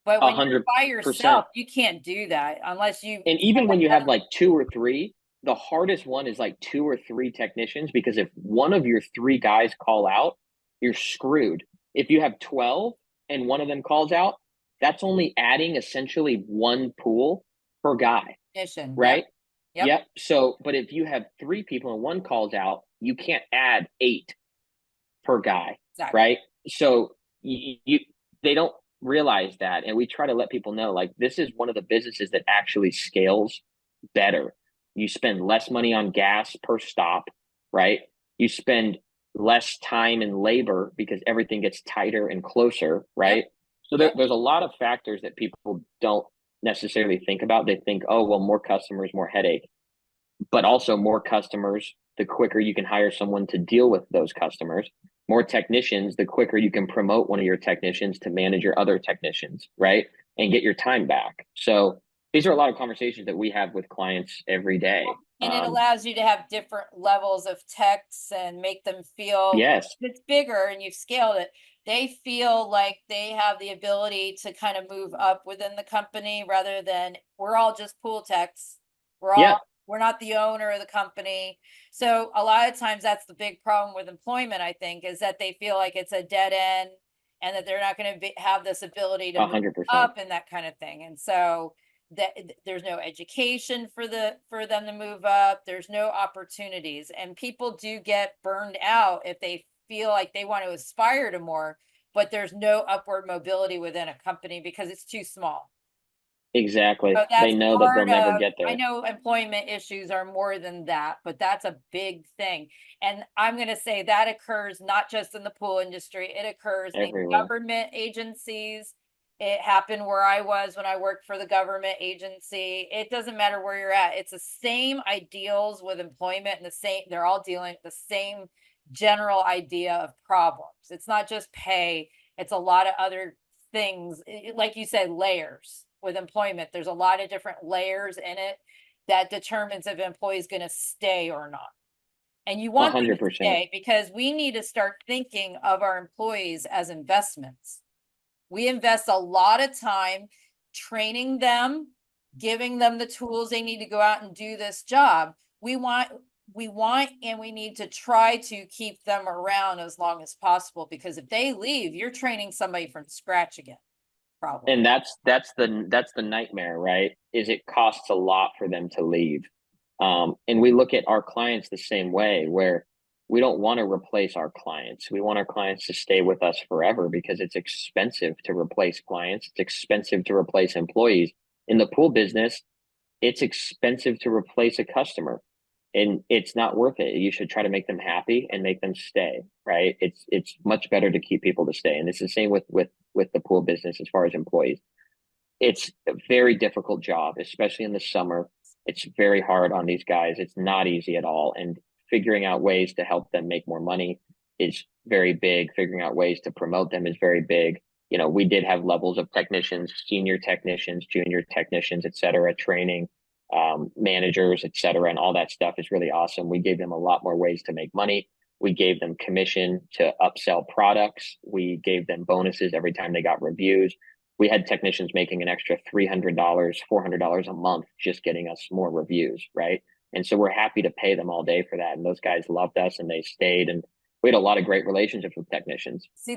But when you're by 100%. yourself, you can't do that unless you. And even when you have like 2 or 3, the hardest one is like 2 or 3 technicians, because if one of your 3 guys call out, you're screwed. If you have 12 and one of them calls out, that's only adding essentially 1 pool per guy, Mission, right? Yep. So, but if you have 3 people and one calls out, you can't add 8 per guy, Exactly. right? So they don't realize that, and we try to let people know, like, this is one of the businesses that actually scales better. You spend less money on gas per stop, right? You spend less time and labor because everything gets tighter and closer, right? So there's a lot of factors that people don't necessarily think about. They think, oh, well, more customers, more headache. But also more customers, the quicker you can hire someone to deal with those customers. More technicians, the quicker you can promote one of your technicians to manage your other technicians, right? And get your time back. So these are a lot of conversations that we have with clients every day. And it allows you to have different levels of techs and make them feel, Yes. if it's bigger and you've scaled it, they feel like they have the ability to kind of move up within the company, rather than we're all just pool techs. We're not the owner of the company. So a lot of times that's the big problem with employment, I think, is that they feel like it's a dead end, and that they're not going to have this ability to move 100%. up and that kind of thing. And so that there's no education for them to move up. There's no opportunities, and people do get burned out if they feel like they want to aspire to more, but there's no upward mobility within a company because it's too small. Exactly. So They that's know that they'll part never of, get I there. know employment issues are more than that, but that's a big thing. And I'm going to say that occurs not just in the pool industry, it occurs in Everywhere. government agencies. It happened where I was when I worked for the government agency. It doesn't matter where you're at. It's the same ideals with employment, and they're all dealing with the same general idea of problems. It's not just pay, it's a lot of other things. Like you said, layers with employment. There's a lot of different layers in it that determines if an employee is going to stay or not. And you want them to 100%. stay, because we need to start thinking of our employees as investments. We invest a lot of time training them, giving them the tools they need to go out and do this job. We want and we need to try to keep them around as long as possible, because if they leave, you're training somebody from scratch again, probably. And that's the nightmare, right? Is it costs a lot for them to leave. And we look at our clients the same way, where we don't want to replace our clients. We want our clients to stay with us forever, because it's expensive to replace clients. It's expensive to replace employees. In the pool business, it's expensive to replace a customer, and it's not worth it. You should try to make them happy and make them stay, right? It's much better to keep people to stay. And it's the same with the pool business as far as employees. It's a very difficult job, especially in the summer. It's very hard on these guys. It's not easy at all. And figuring out ways to help them make more money is very big. Figuring out ways to promote them is very big. You know, we did have levels of technicians, senior technicians, junior technicians, et cetera, training, managers, et cetera. And all that stuff is really awesome. We gave them a lot more ways to make money. We gave them commission to upsell products. We gave them bonuses every time they got reviews. We had technicians making an extra $300, $400 a month just getting us more reviews, right? And so we're happy to pay them all day for that. And those guys loved us and they stayed. And we had a lot of great relationships with technicians. See,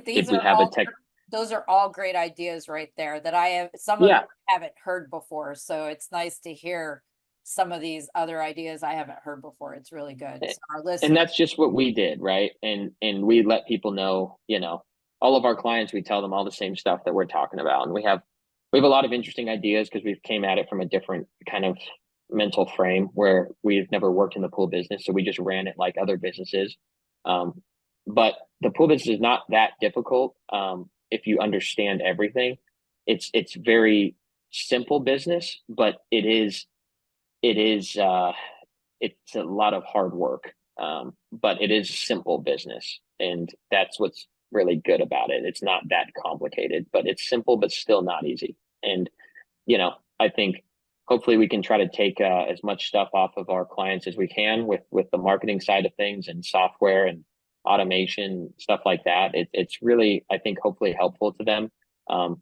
those are all great ideas right there that I have, some of them haven't heard before. So it's nice to hear some of these other ideas I haven't heard before. It's really good. So our listeners, and that's just what we did, right? And we let people know, you know, all of our clients, we tell them all the same stuff that we're talking about. And we have a lot of interesting ideas, because we've came at it from a different kind of mental frame, where we've never worked in the pool business. So we just ran it like other businesses. But the pool business is not that difficult. If you understand everything, it's very simple business, but it's a lot of hard work. But it is simple business, and that's what's really good about it. It's not that complicated, but it's simple, but still not easy. And, you know, I think hopefully we can try to take as much stuff off of our clients as we can with the marketing side of things and software and automation, stuff like that. It's really, I think, hopefully helpful to them.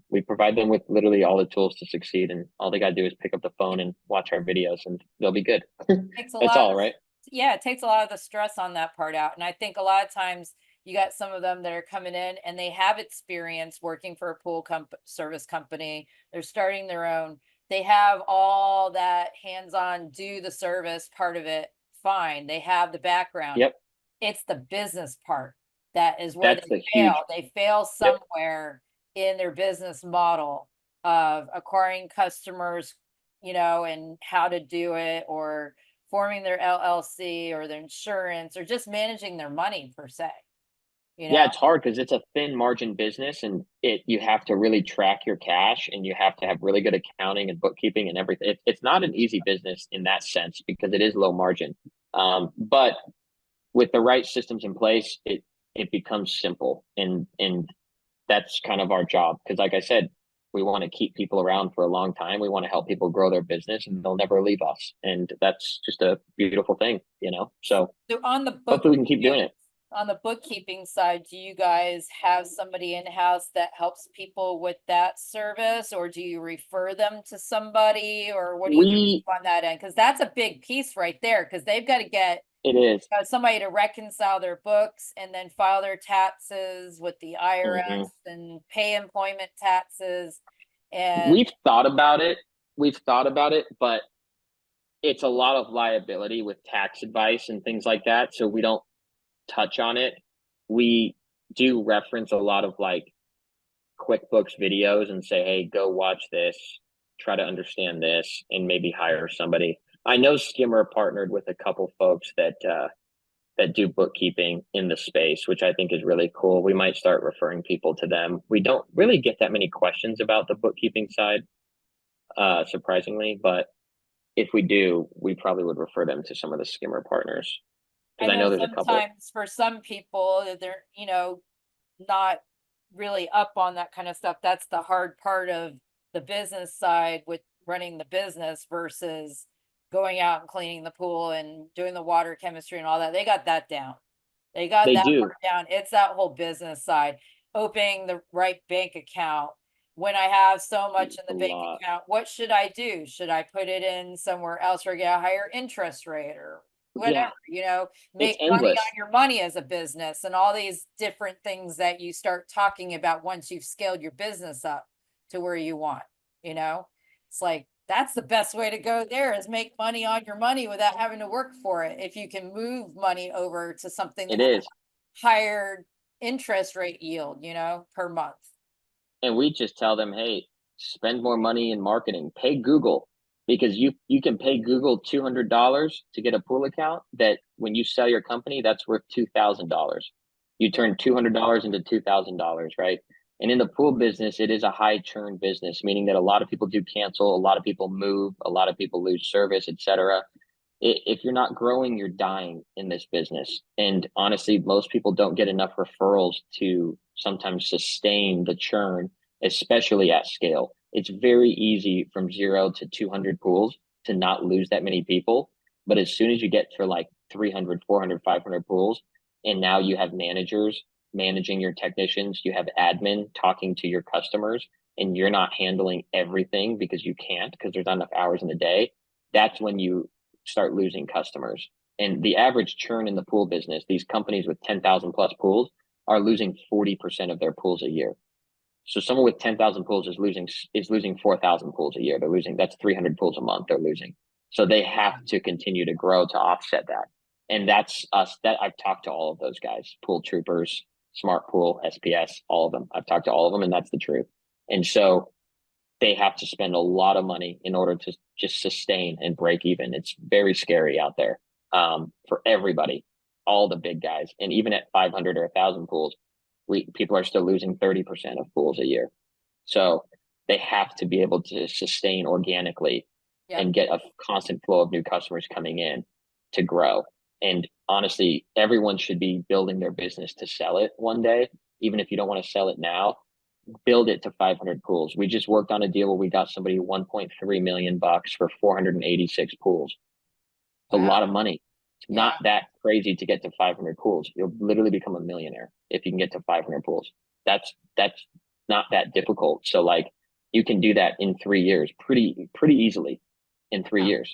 We provide them with literally all the tools to succeed, and all they got to do is pick up the phone and watch our videos and they'll be good. That's all, right? Yeah, it takes a lot of the stress on that part out. And I think a lot of times you got some of them that are coming in and they have experience working for a pool service company. They're starting their own. They have all that hands-on, do the service part of it. Fine. They have the background. Yep. It's the business part that is where That's they the huge. fail. They fail somewhere in their business model of acquiring customers, you know, and how to do it, or forming their LLC or their insurance, or just managing their money per se. You know? Yeah, it's hard because it's a thin margin business, and you have to really track your cash, and you have to have really good accounting and bookkeeping and everything. It's not an easy business in that sense, because it is low margin. But with the right systems in place, it becomes simple, and that's kind of our job. Because like I said, we want to keep people around for a long time. We want to help people grow their business, and they'll never leave us. And that's just a beautiful thing, you know? So on the hopefully we can keep doing it. On the bookkeeping side, do you guys have somebody in-house that helps people with that service, or do you refer them to somebody, or what do you do on that end? Because that's a big piece right there, because they've got to get somebody to reconcile their books and then file their taxes with the IRS and pay employment taxes. And we've thought about it, but it's a lot of liability with tax advice and things like that. So we don't touch on it. We do reference a lot of like QuickBooks videos and say, hey, go watch this, try to understand this, and maybe hire somebody. I know Skimmer partnered with a couple folks that do bookkeeping in the space, which I think is really cool. We might start referring people to them. We don't really get that many questions about the bookkeeping side, surprisingly, but if we do, we probably would refer them to some of the Skimmer partners. I know there's sometimes for some people they're, you know, not really up on that kind of stuff. That's the hard part of the business side with running the business versus going out and cleaning the pool and doing the water chemistry and all that. They got that down. They got They that do. part down. It's that whole business side, opening the right bank account. When I have so much in the bank account, what should I do? Should I put it in somewhere else or get a higher interest rate or whatever, make money endless. on your money as a business and all these different things that you start talking about once you've scaled your business up to where you want, it's like, that's the best way to go there is make money on your money without having to work for it. If you can move money over to something It that has is. higher interest rate yield, per month. And we just tell them, hey, spend more money in marketing, pay Google, because you can pay Google $200 to get a pool account that when you sell your company, that's worth $2,000. You turn $200 into $2,000, right? And in the pool business, it is a high churn business, meaning that a lot of people do cancel, a lot of people move, a lot of people lose service, etc. If you're not growing, you're dying in this business. And honestly, most people don't get enough referrals to sometimes sustain the churn, especially at scale. It's very easy from 0 to 200 pools to not lose that many people. But as soon as you get to like 300, 400, 500 pools, and now you have managers managing your technicians, you have admin talking to your customers, and you're not handling everything because you can't, because there's not enough hours in the day, that's when you start losing customers. And the average churn in the pool business, these companies with 10,000 plus pools are losing 40% of their pools a year. So someone with 10,000 pools is losing 4,000 pools a year. That's 300 pools a month they're losing. So they have to continue to grow to offset that. And that's us. That I've talked to all of those guys, Pool Troopers, Smart Pool, SPS, all of them. I've talked to all of them, and that's the truth. And so they have to spend a lot of money in order to just sustain and break even. It's very scary out there for everybody, all the big guys. And even at 500 or 1,000 pools, people are still losing 30% of pools a year. So they have to be able to sustain organically and get a constant flow of new customers coming in to grow. And honestly, everyone should be building their business to sell it one day. Even if you don't want to sell it now, build it to 500 pools. We just worked on a deal where we got somebody $1.3 million for 486 pools. It's a lot of money. It's not that crazy to get to 500 pools. You'll literally become a millionaire if you can get to 500 pools. That's not that difficult. So like you can do that in 3 years, pretty easily in 3 years.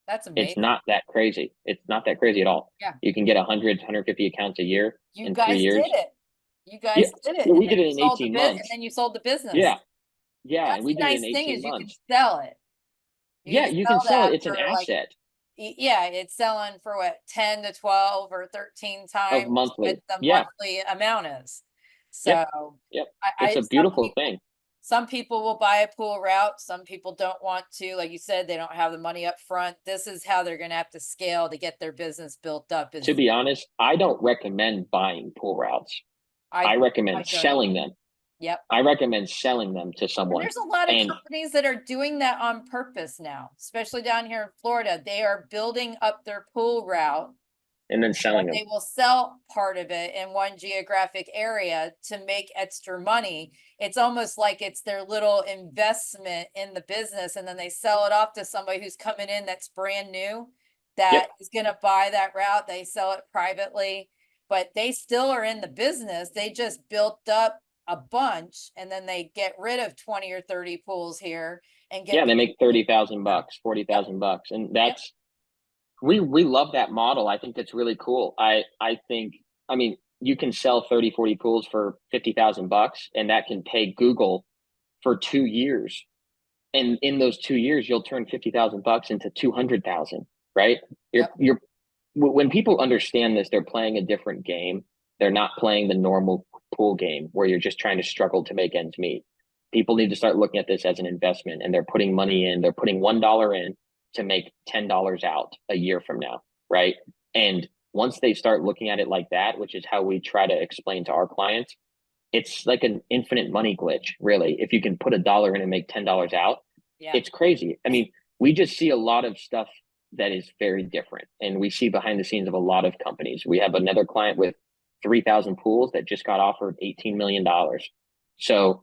That's amazing. It's not that crazy. It's not that crazy at all. Yeah. You can get 100, 150 accounts a year in 3 years. You guys did it. You guys did it. Well, we did it in 18 months. And then you sold the business. Yeah. That's and we the did nice it in 18 thing is months. you can sell it. You can sell it. It's an asset. It's selling for what, 10 to 12 or 13 times monthly. what the monthly amount is. So Yep. It's a beautiful thing. Some people will buy a pool route. Some people don't want to. Like you said, they don't have the money up front. This is how they're going to have to scale to get their business built up. To be honest, I don't recommend buying pool routes. I recommend selling them. Yep. I recommend selling them to someone. And there's a lot of companies that are doing that on purpose now, especially down here in Florida. They are building up their pool route and then selling them. They will sell part of it in one geographic area to make extra money. It's almost like it's their little investment in the business, and then they sell it off to somebody who's coming in that's brand new, that is going to buy that route. They sell it privately, but they still are in the business. They just built up a bunch, and then they get rid of 20 or 30 pools here and get they make $30,000, $40,000, and that's we love that model. I think that's really cool. I mean, you can sell 30, 40 pools for $50,000, and that can pay Google for 2 years. And in those 2 years, you'll turn $50,000 into 200,000, right? You're when people understand this, they're playing a different game. They're not playing the normal pool game where you're just trying to struggle to make ends meet. People need to start looking at this as an investment, and they're putting money in. They're putting $1 in to make $10 out a year from now, right? And once they start looking at it like that, which is how we try to explain to our clients, it's like an infinite money glitch, really. If you can put $1 in and make $10 out, it's crazy. I mean, we just see a lot of stuff that is very different, and we see behind the scenes of a lot of companies. We have another client with 3,000 pools that just got offered $18 million. So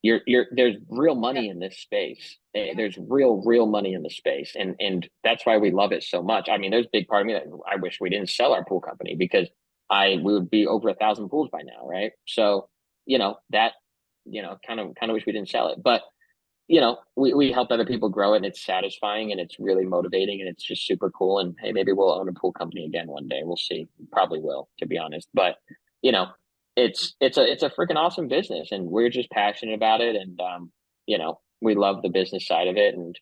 there's real money in this space. There's real money in the space. And that's why we love it so much. I mean, there's a big part of me that I wish we didn't sell our pool company, because we would be over 1,000 pools by now. Right. So, that, kind of wish we didn't sell it, but we help other people grow it, and it's satisfying, and it's really motivating, and it's just super cool. And hey, maybe we'll own a pool company again one day. We'll see. Probably will, to be honest. But, you know, it's a freaking awesome business, and we're just passionate about it. And, we love the business side of it. And,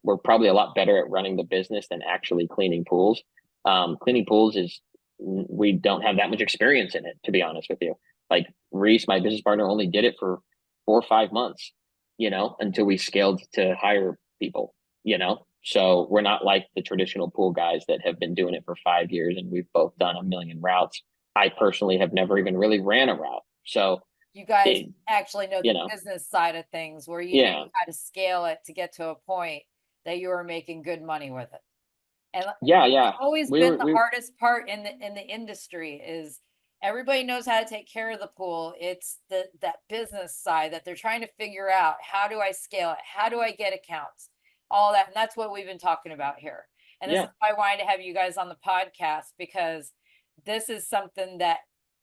we're probably a lot better at running the business than actually cleaning pools. Cleaning pools we don't have that much experience in it, to be honest with you. Like Reese, my business partner, only did it for 4 or 5 months, until we scaled to hire people, so we're not like the traditional pool guys that have been doing it for 5 years, and we've both done a million routes. I personally have never even really ran a route. So you guys actually know the business side of things, where you know how to scale it to get to a point that you are making good money with it. And it's always been the hardest part in the industry is everybody knows how to take care of the pool. It's that business side that they're trying to figure out. How do I scale it? How do I get accounts? All that. And that's what we've been talking about here. And this is why I wanted to have you guys on the podcast, because this is something that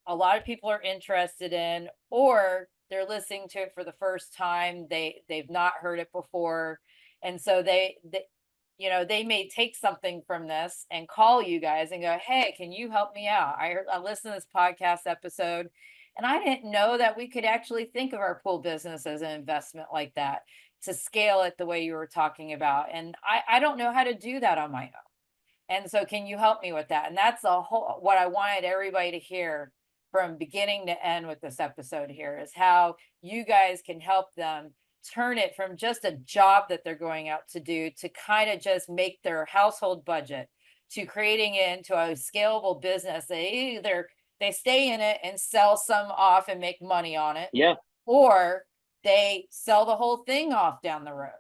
a lot of people are interested in, or they're listening to it for the first time. They've not heard it before. And so they may take something from this and call you guys and go, hey, can you help me out? I listened to this podcast episode, and I didn't know that we could actually think of our pool business as an investment like that, to scale it the way you were talking about. And I don't know how to do that on my own. And so can you help me with that? And that's what I wanted everybody to hear from beginning to end with this episode here, is how you guys can help them turn it from just a job that they're going out to do, to kind of just make their household budget, to creating it into a scalable business. They stay in it and sell some off and make money on it. Yeah. Or they sell the whole thing off down the road.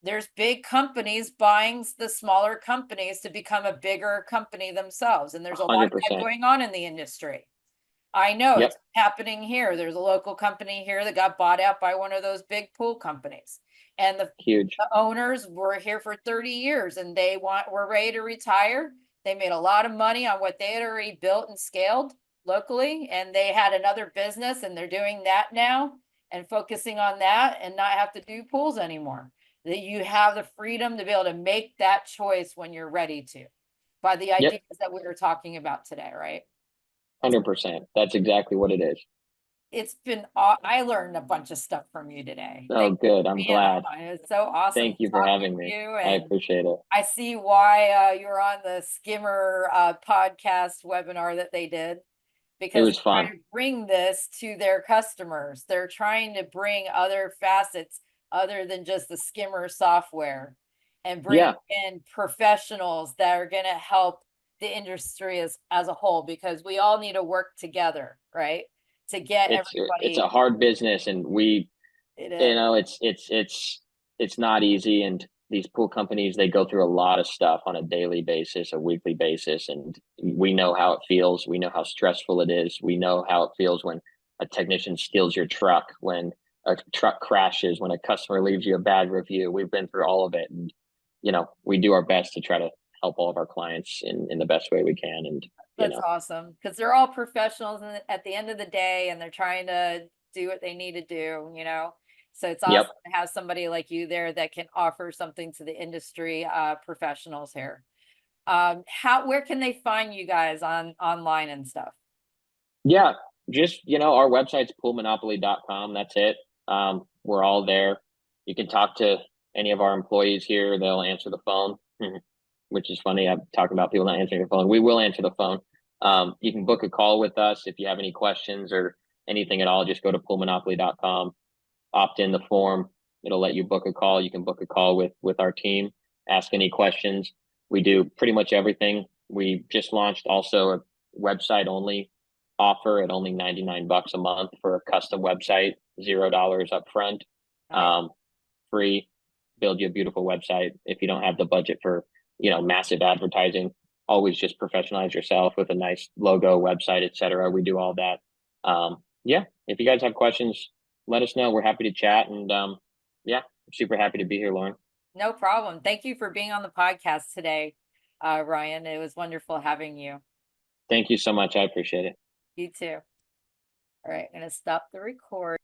There's big companies buying the smaller companies to become a bigger company themselves. And there's a lot of that going on in the industry. I know it's happening here. There's a local company here that got bought out by one of those big pool companies. And the owners were here for 30 years, and were ready to retire. They made a lot of money on what they had already built and scaled locally. And they had another business, and they're doing that now and focusing on that, and not have to do pools anymore. That you have the freedom to be able to make that choice when you're ready to, by the ideas that we were talking about today, right? 100%. That's exactly what it is. It's been, I learned a bunch of stuff from you today. Oh, good. I'm glad. It's so awesome. Thank you for having me. I appreciate it. I see why you're on the Skimmer podcast webinar that they did, because it was fun. They're trying to bring this to their customers. They're trying to bring other facets other than just the Skimmer software, and bring in professionals that are going to help the industry as a whole, because we all need to work together, right? To get everybody. It's a hard business, and it's not easy. And these pool companies, they go through a lot of stuff on a daily basis, a weekly basis. And we know how it feels. We know how stressful it is. We know how it feels when a technician steals your truck, when a truck crashes, when a customer leaves you a bad review. We've been through all of it. And, we do our best to try to help all of our clients in the best way we can. And that's awesome, because they're all professionals at the end of the day, and they're trying to do what they need to do, so it's awesome to have somebody like you there that can offer something to the industry professionals here. Where can they find you guys online and stuff? Just our website's poolmonopoly.com. That's it. We're all there. You can talk to any of our employees here. They'll answer the phone. Which is funny. I'm talking about people not answering the phone. We will answer the phone. You can book a call with us if you have any questions or anything at all. Just go to poolmonopoly.com, opt in the form. It'll let you book a call. You can book a call with our team, ask any questions. We do pretty much everything. We just launched also a website only offer at only $99 a month for a custom website, $0 up front, free. Build you a beautiful website. If you don't have the budget for massive advertising, always just professionalize yourself with a nice logo, website, etc. We do all that. If you guys have questions, let us know. We're happy to chat. And yeah, I'm super happy to be here, Lauren. No problem. Thank you for being on the podcast today, Ryan. It was wonderful having you. Thank you so much. I appreciate it. You too. All right, I'm going to stop the record.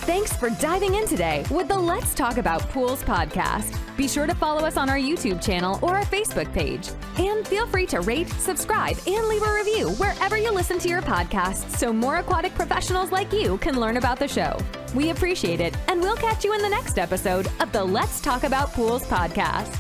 Thanks for diving in today with the Let's Talk About Pools podcast. Be sure to follow us on our YouTube channel or our Facebook page. And feel free to rate, subscribe, and leave a review wherever you listen to your podcasts so more aquatic professionals like you can learn about the show. We appreciate it, and we'll catch you in the next episode of the Let's Talk About Pools podcast.